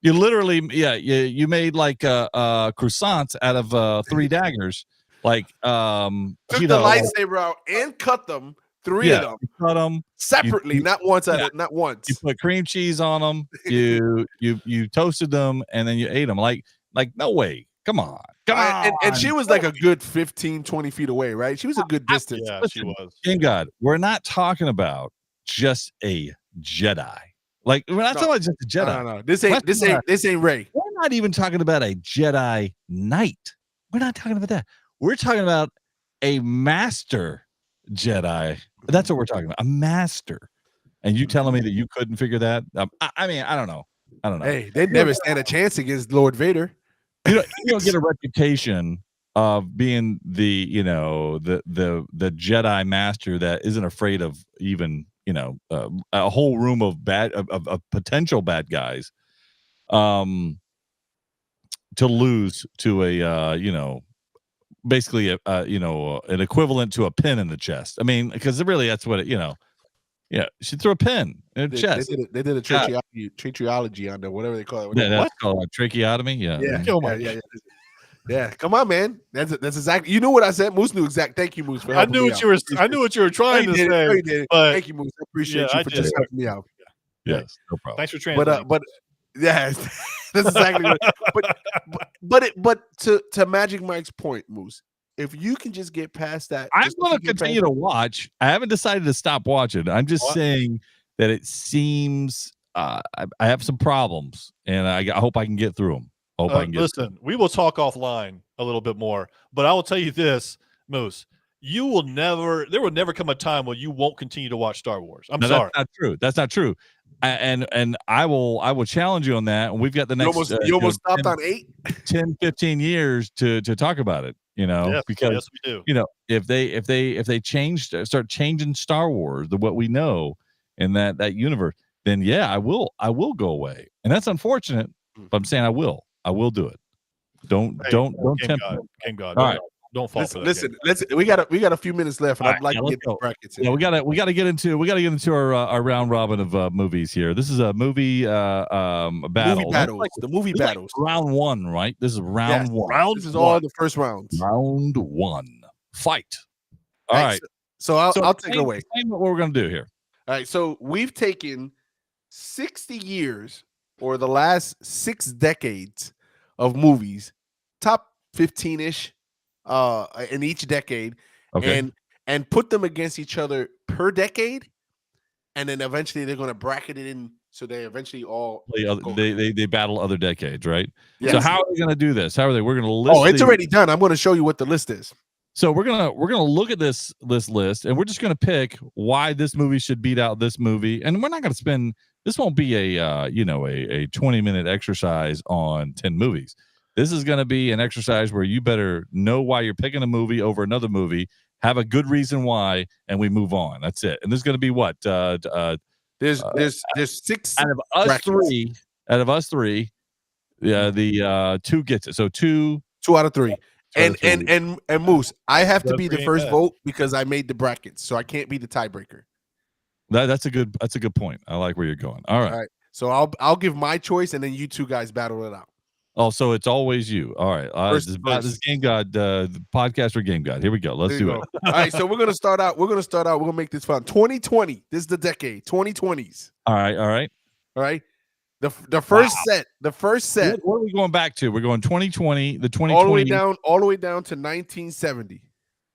you literally, you made like croissants out of 3 daggers. Like, took the lightsaber out and cut them, 3 of them, cut them separately, not once. Not once. You put cream cheese on them. You toasted them, and then you ate them. Like no way. Come on. And she was like a good 15, 20 feet away, right? She was a good distance. Yeah, she was. Thank God, we're not talking about just a Jedi. Like, we're not talking about just a Jedi. No. This ain't Rey. We're not even talking about a Jedi Knight. We're not talking about that. We're talking about a master Jedi. That's what we're talking about. A master. And you telling me that you couldn't figure that? I mean, I don't know. Hey, they'd never stand a chance against Lord Vader. You don't get a reputation of being the the Jedi master that isn't afraid of even a whole room of potential bad guys, to lose to a basically an equivalent to a pin in the chest. I mean, because really that's what she threw a pin in her chest. They did a tracheology on there, whatever they call it. Yeah, that's called a tracheotomy. Yeah. Come on, man. That's exactly. You know what I said. Moose knew exact. Thank you, Moose. For I knew what you were trying to say. But thank you, Moose. I appreciate you for just helping me out. Yes, no problem. Thanks for translating. But yeah, that's exactly what. But to Magic Mike's point, Moose, if you can just get past that, I'm going to continue to watch. I haven't decided to stop watching. I'm just saying that it seems I have some problems, and I hope I can get through them. Listen, we will talk offline a little bit more, but I will tell you this, Moose, there will never come a time when you won't continue to watch Star Wars. I'm sorry. That's not true. And I will challenge you on that. And we've got the next you almost stopped on 8, 10, 15 years to talk about it, because yes, we do. If they start changing Star Wars, what we know in that universe, then I will go away. And that's unfortunate, but I'm saying I will do it. Don't tempt me. Game God. All right. Don't fall for that. Listen, we got a few minutes left, and I'd like to get the brackets in. Yeah, we got to get into our round robin of movies here. This is a movie battle. Movie battles. The movie battles. Like round 1, right? This is round 1. This is all the first rounds. Round 1. Fight. All right. So I'll take it away. Explain what we're going to do here. All right. So we've taken 60 years or the last 6 decades of movies, top 15-ish in each decade, and put them against each other per decade, and then eventually they're going to bracket it in, so they eventually all they battle other decades, right? Yes. So how are we going to do this? We're going to list. Oh, it's already done. I'm going to show you what the list is. So we're gonna look at this list, and we're just gonna pick why this movie should beat out this movie, and we're not gonna spend. This won't be a 20-minute exercise on 10 movies. This is gonna be an exercise where you better know why you're picking a movie over another movie, have a good reason why, and we move on. That's it. And there's gonna be what? There's 6 out of us brackets. Three. Out of us 3, the 2 gets it. So 2 out of 3. And Moose, I have to be the first vote because I made the brackets, so I can't be the tiebreaker. That's a good point. I like where you're going. All right. So I'll give my choice, and then you two guys battle it out. Oh, so it's always you. All right. First- This Game God, the podcast for Game God. Here we go. Let's There you do go. it. All right, so we're gonna start out. We're gonna make this fun. 2020. This is the decade. 2020s. All right. All right. All right. The first set. The first set. What are we going back to? We're going 2020, the 2020, All the way down to 1970.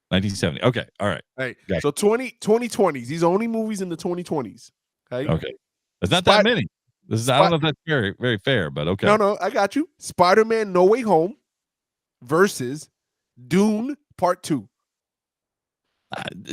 1970. Okay. All right. All right. Gotcha. So 2020s. These are only movies in the 2020s. Okay. Okay. It's not that many. I don't know if that's very, very fair, but okay. No, I got you. Spider-Man No Way Home versus Dune Part 2.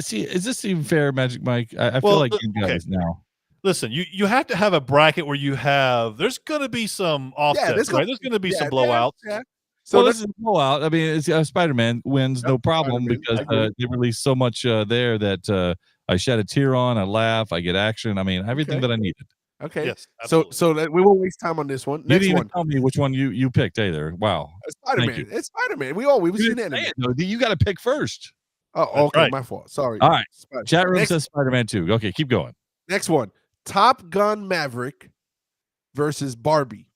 See, is this even fair, Magic Mike? I feel Well, like you guys now. Listen, you have to have a bracket where there's going to be some offsets, right? There's going to be some blowouts. Yeah. So this is a blowout. I mean, it's, Spider-Man wins no problem because they released so much there that I shed a tear on, I laugh, I get action. I mean, everything that I needed. Okay. Yes. So we won't waste time on this one. You Next didn't one. even tell me which one you picked either. Wow. Spider-Man. It's Spider-Man. We've seen it. You got to pick first. Oh, okay. right. My fault. Sorry. All right. Spider-Man. Chat room says Spider-Man 2. Okay, keep going. Next one. Top Gun Maverick versus Barbie.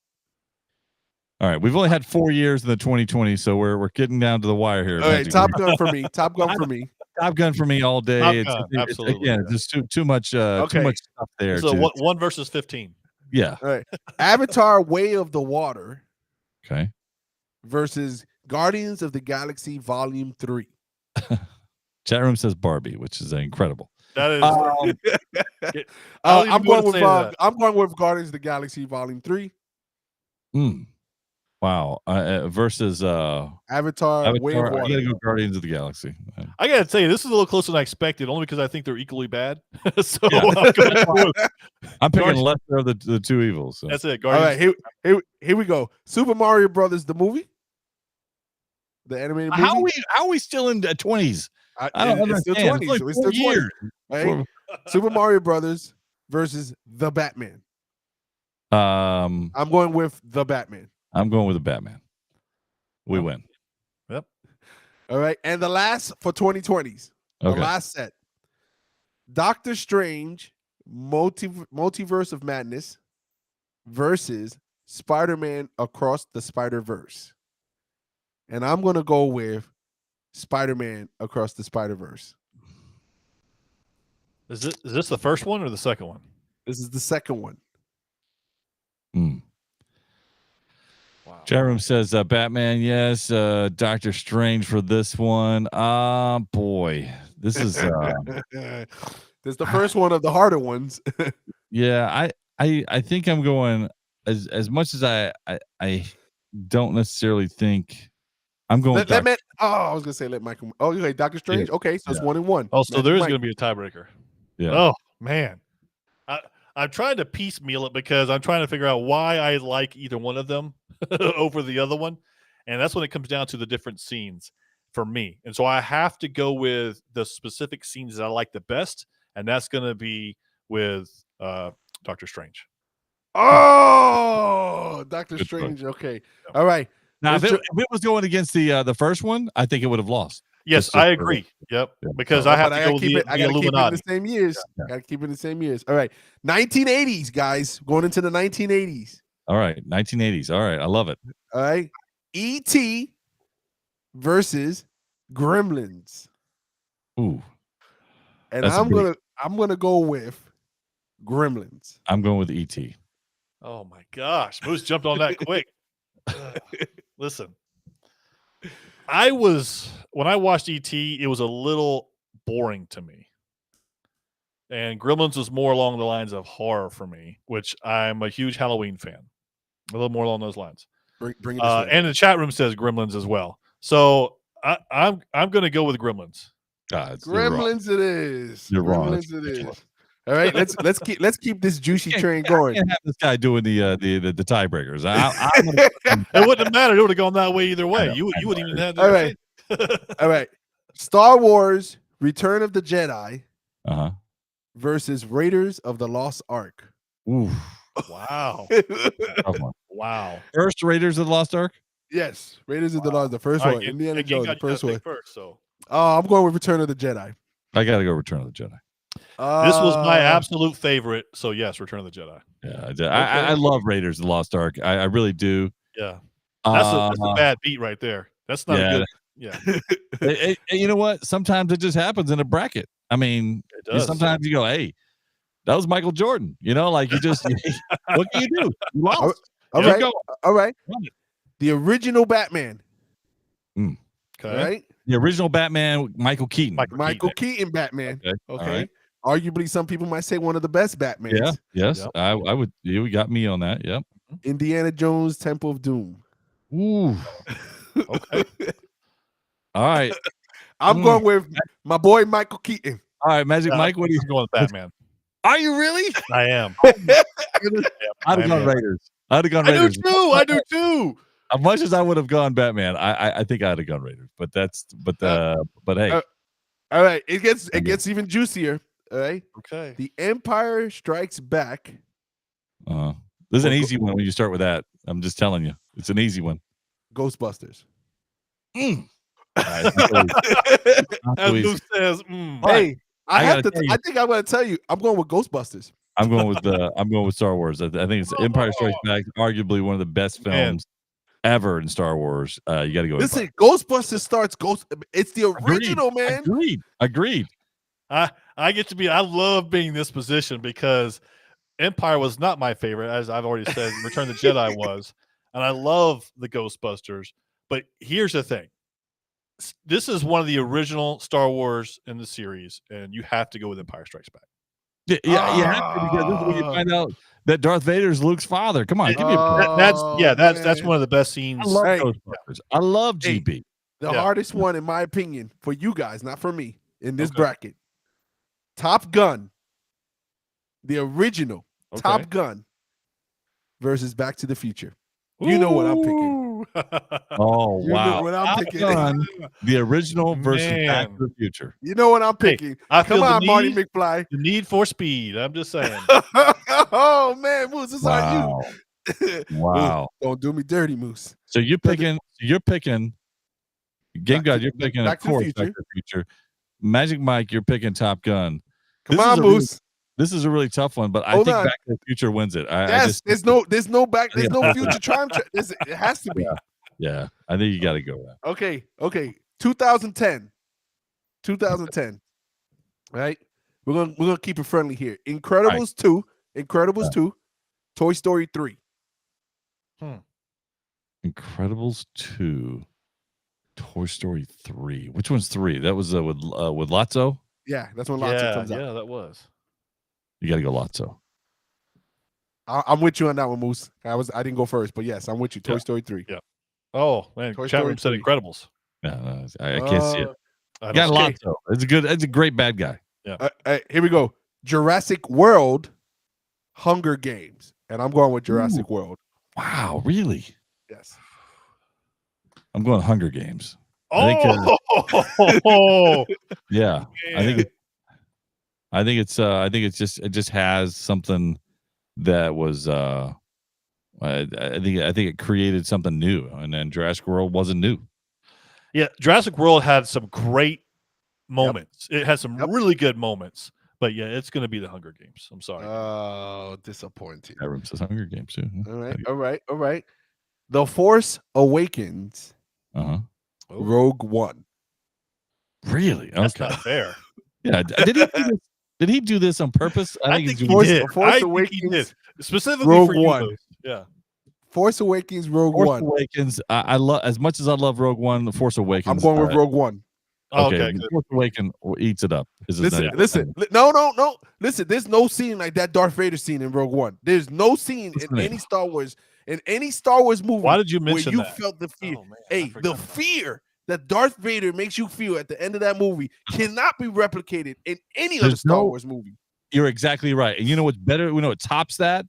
All right, we've only had 4 years in the 2020s, so we're getting down to the wire here. All right, Top Gun for me. Top Gun for me. Top Gun for me all day. Top It's Gun, absolutely. Again, just too much stuff there. So 1 versus 15. Yeah. All right. Avatar: Way of the Water Okay. versus Guardians of the Galaxy Volume 3. Chat room says Barbie, which is incredible. That is. I'm going with Guardians of the Galaxy Volume 3. Wow. Versus Avatar: Way of Water. I gotta go Guardians of the Galaxy. I gotta tell you, this is a little closer than I expected, only because I think they're equally bad. So Yeah. I'm picking Guardians- lesser of the two evils. So. that's it. All Guardians. right, here we go. Super Mario Brothers, the movie, the animated movie. How are we still in the 20s? I don't understand. It's still 20s. It's So like it's 4 still 20s. years. Right? Super Mario Brothers versus the Batman. I'm going with the Batman. I'm going with the Batman. We win. Yep. All right, and the last for 2020s, the Okay. last set, Doctor Strange, Multiverse of Madness versus Spider-Man Across the Spider-Verse, and I'm gonna go with Spider-Man Across the Spider-Verse. Is this the first one or the second one? This is the second one. Wow. Chat room says Batman, yes. Doctor Strange for this one. Boy, this is This is the first one of the harder ones. yeah. I think I'm going as much as I don't necessarily think I'm going. I was gonna say let Michael. Oh, okay, Doctor Strange. Okay, so it's 1-1. Oh, so there is going to be a tiebreaker. Yeah. Oh man, I'm trying to piecemeal it because I'm trying to figure out why I like either one of them over the other one, and that's when it comes down to the different scenes for me. And so I have to go with the specific scenes that I like the best, and that's going to be with Doctor Strange. Oh, Doctor Good Strange. Okay, all right. Now, if it was going against the first one, I think it would have lost. Yes, I agree. Yep, because I have to go with the I gotta keep it in Illuminati. the same years. Yeah. Gotta keep it in the same years. All right, 1980s, guys, going into the 1980s. All right, 1980s. All right, I love it. All right, E.T. versus Gremlins, Ooh, and That's a I'm gonna go with Gremlins. I'm going with ET. Oh my gosh, Moose jumped on that quick. Listen, when I watched E.T., it was a little boring to me. And Gremlins was more along the lines of horror for me, which I'm a huge Halloween fan. A little more along those lines. Bring it. And the chat room says Gremlins as well. So I'm going to go with Gremlins. Gremlins, it is. You're wrong. Gremlins, it is. All right, let's keep this juicy train going. I can't have this guy doing the tiebreakers. It wouldn't have mattered. It would have gone that way either way. You wouldn't even have. All right, all right. Star Wars: Return of the Jedi versus Raiders of the Lost Ark. Ooh, Wow. tough one. Wow. First Raiders of the Lost Ark. Yes, Raiders of the Lost, the first All one. right, Indiana you Jones, got the first to pick one. first, so. Oh, I'm going with Return of the Jedi. I got to go Return of the Jedi. This was my absolute favorite. So yes, Return of the Jedi. Yeah, I love Raiders of the Lost Ark. I really do. Yeah, that's a bad beat right there. That's not a good. Yeah. You know what? Sometimes it just happens in a bracket. I mean, sometimes you go, "Hey, that was Michael Jordan." You know, like you just what can you do? You lost. All right. All right. The original Batman. Okay. Right. The original Batman, Michael Keaton. Michael Keaton Batman. Okay. Right. Arguably, some people might say one of the best Batmans. Yeah. Yes. Yep. I would. You got me on that. Yep. Indiana Jones, Temple of Doom. Ooh. Okay. All right. I'm going with my boy Michael Keaton. All right, Magic Mike. What are you going with Batman? Are you really? I am. I'd have gone Raiders. I do too. As much as I would have gone Batman, I think I'd have gone Raiders. But hey. All right. It gets even juicier. All right. Okay. The Empire Strikes Back. This is an easy one when you start with that. I'm just telling you. It's an easy one. Ghostbusters. As Luke says, Hey, I think I'm gonna tell you, I'm going with Ghostbusters. I'm going with Star Wars. I think it's Empire Strikes Back, arguably one of the best films ever in Star Wars. You got to go. Listen, Ghostbusters starts It's the original, man. Agreed. I get to be. I love being in this position because Empire was not my favorite, as I've already said. Return of the Jedi was, and I love the Ghostbusters. But here's the thing: this is one of the original Star Wars in the series, and you have to go with Empire Strikes Back. Yeah, you have to, because this is when you find out that Darth Vader is Luke's father. Come on, give me that's one of the best scenes. I love Ghostbusters. I love GB. The hardest one, in my opinion, for you guys, not for me, in this bracket. Top Gun, the original Top Gun versus Back to the Future. You know what I'm picking. Oh, wow. Know what I'm picking. Gun, the original versus Back to the Future. You know what I'm picking. Come on, Marty McFly. The Need for Speed. I'm just saying. Oh, man, Moose, it's on you. Wow. Don't do me dirty, Moose. So you're picking Game God, you're picking, of course, Back to the Future. Magic Mike, you're picking Top Gun. Come on, Moose. This is a really tough one, but I think Back to the Future wins it. There's no future time. It has to be. Yeah, I think you got to go that. Okay. 2010. Right? We're gonna keep it friendly here. Incredibles 2, Toy Story 3. Incredibles 2, Toy Story 3. Which one's 3? That was with Lotso? Yeah, that's when Lotso comes out. Yeah, that was. You got to go Lotso. I'm with you on that one, Moose. I didn't go first, but yes, I'm with you. Toy Story 3. Yeah. Oh man, chat room said Incredibles. Yeah, I can't see it. You got Lotso. It's a great bad guy. Yeah. Here we go. Jurassic World, Hunger Games, and I'm going with Jurassic World. Wow, really? Yes. I'm going Hunger Games. Yeah. I think it just has something that was I think it created something new, and then Jurassic World wasn't new. Yeah, Jurassic World had some great moments. It had some really good moments, but yeah, it's going to be the Hunger Games. I'm sorry. Oh, disappointing. That room says Hunger Games too. All right. The Force Awakens. Rogue One. Really? That's not fair. Yeah. Did he do this on purpose? I think he did. Force Awakens, specifically Rogue for you, One. Yeah. Force Awakens, Rogue One. Force Awakens. I love, as much as I love Rogue One. The Force Awakens. I'm going with Rogue One. Okay. Force Awakens eats it up. Listen. No. Listen, there's no scene like that Darth Vader scene in Rogue One. There's no scene in any Star Wars movie. Why did you mention where you felt the fear? The fear that Darth Vader makes you feel at the end of that movie cannot be replicated in any other Star Wars movie. You're exactly right. And you know what's better? You know what tops that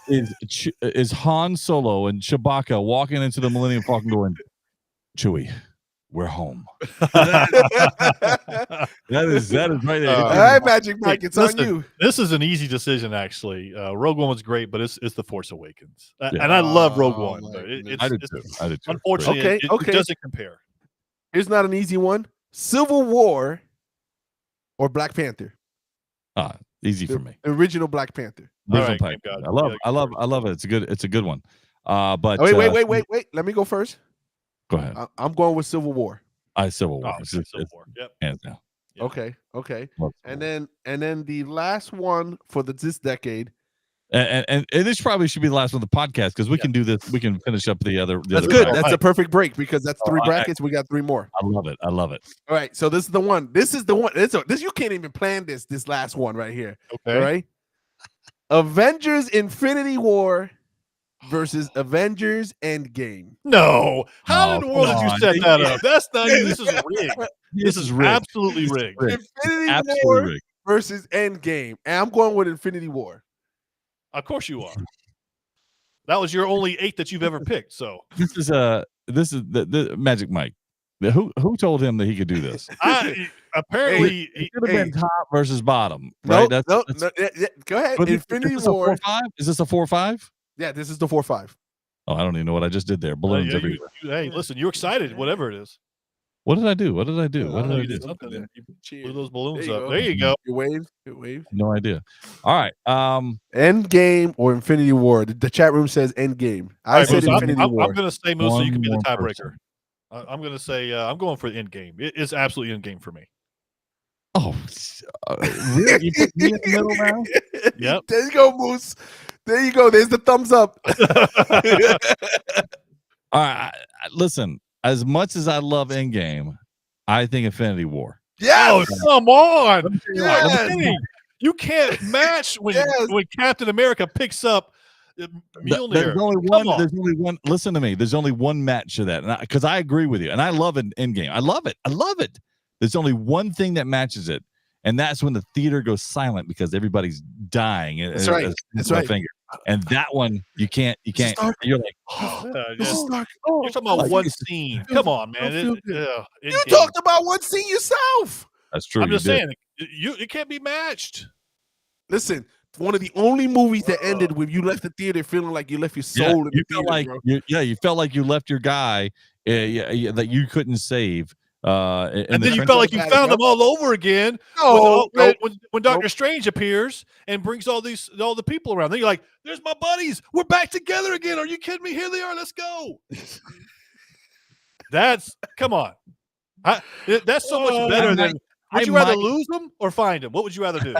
is Han Solo and Chewbacca walking into the Millennium Falcon going, Chewie, we're home. that is right there. All right, Magic Mike, it's on you. This is an easy decision, actually. Rogue One was great, but it's the Force Awakens, and I love Rogue One. But I did too. Unfortunately, it doesn't compare. Here's not an easy one: Civil War or Black Panther. Easy for me. The original Black Panther. Original right, Black Game Panther. God. I love it. It's a good one. But Wait. Let me go first. Go ahead. I'm going with Civil War. Civil War. Oh, Civil War. Yep. Hands down. Yeah. Okay. Love And Civil then the last one for this decade. And this probably should be the last one of the podcast because we can do this. We can finish up the other. That's other good. bracket. That's a perfect break because that's 3 brackets. We got 3 more. I love it. All right. So this is the one. This you can't even plan this last one right here. Okay. All right. Avengers Infinity War versus Avengers Endgame. No. How in the world did come you on. set that up? That's not. This is rigged. This is rigged. Absolutely rigged. Infinity Absolutely War rigged. versus Endgame. And I'm going with Infinity War. Of course you are. That was your only 8 that you've ever picked. So This is the Magic Mike. Who told him that he could do this? Apparently, It could have been top versus bottom, No, right? no, go ahead. But Infinity is this a War. 4-5? Is this a 4-5? Yeah, this is the 4-5. Oh, I don't even know what I just did there. Balloons everywhere. hey, listen, you're excited, whatever it is. What did I do? What did I do? I What don't know, did I You do? did something. Then. You Cheers. blew those balloons There you up. go. There you go. It waved. No idea. All right. Endgame or Infinity War? The chat room says Endgame. I Right, said Moose, Infinity War. I'm going to say Moose so you can be the One more tiebreaker. I'm going to say I'm going for the end game. It is absolutely end game for me. Oh, really? You put me in the middle now? Yep. There you go, Moose. There you go. There's the thumbs up. All right. Listen, as much as I love Endgame, I think Infinity War. Oh, come on. Yes. You can't match when Captain America picks up Mjolnir. There's only one. Listen to me. There's only one match to that, because I agree with you, and I love an Endgame. I love it. There's only one thing that matches it, and that's when the theater goes silent because everybody's dying. That's right. That's right. Finger. And that one you can't. You're like, This is dark. You're talking about one scene. Come on, man. You talked about one scene yourself. That's true. I'm just saying, it can't be matched. Listen, one of the only movies that ended with you left the theater feeling like you left your soul in the theater. You felt like you left your guy that you couldn't save. And then you felt like you found them all over again. When Doctor Strange appears and brings all the people around, then you're like, "There's my buddies. We're back together again. Are you kidding me? Here they are. Let's go." Come on. That's so much better than. Would you rather lose them or find them? What would you rather do?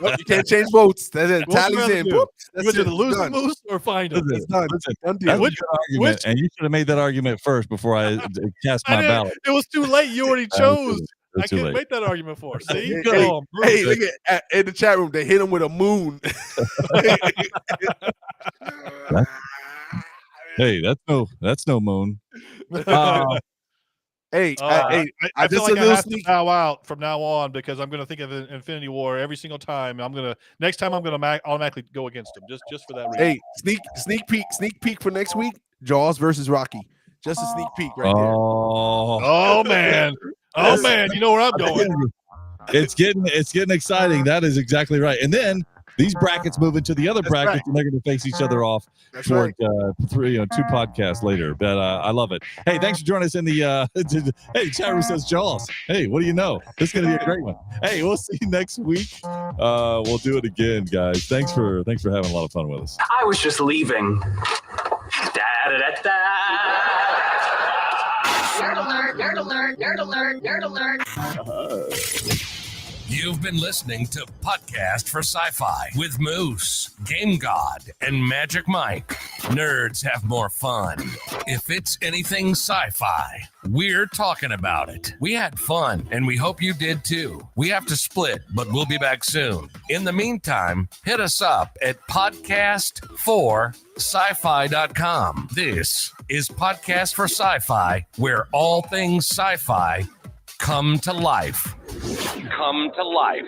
You can't change votes. That's it. Tally's in. You would rather lose the moose or find them? It's done. That's a good argument, and you should have made that argument first before I cast my ballot. It was too late. You already chose. I too couldn't late. make that argument for. See? Hey, look at in the chat room. They hit him with a moon. Hey, that's no moon. I feel just like a I little have to sneak. bow out from now on because I'm going to think of Infinity War every single time. Next time I'm going to automatically go against him just for that reason. Hey, sneak peek for next week. Jaws versus Rocky. Just a sneak peek right there. Oh man, you know where I'm going. It's getting exciting. That is exactly right. And then these brackets move into the other brackets, and they're going to face each other off for 2 podcasts later. But I love it. Hey, thanks for joining us in the. Hey, chat room says Jaws. Hey, what do you know? This is going to be a great one. Hey, we'll see you next week. We'll do it again, guys. Thanks for having a lot of fun with us. I was just leaving. Nerd alert, nerd alert, nerd alert, nerd alert. You've been listening to Podcast for Sci-Fi with Moose, Game God, and Magic Mike. Nerds have more fun. If it's anything sci-fi, we're talking about it. We had fun, and we hope you did too. We have to split, but we'll be back soon. In the meantime, hit us up at podcast4sci-fi.com. This is Podcast for Sci-Fi, where all things sci-fi come to life. Come to life.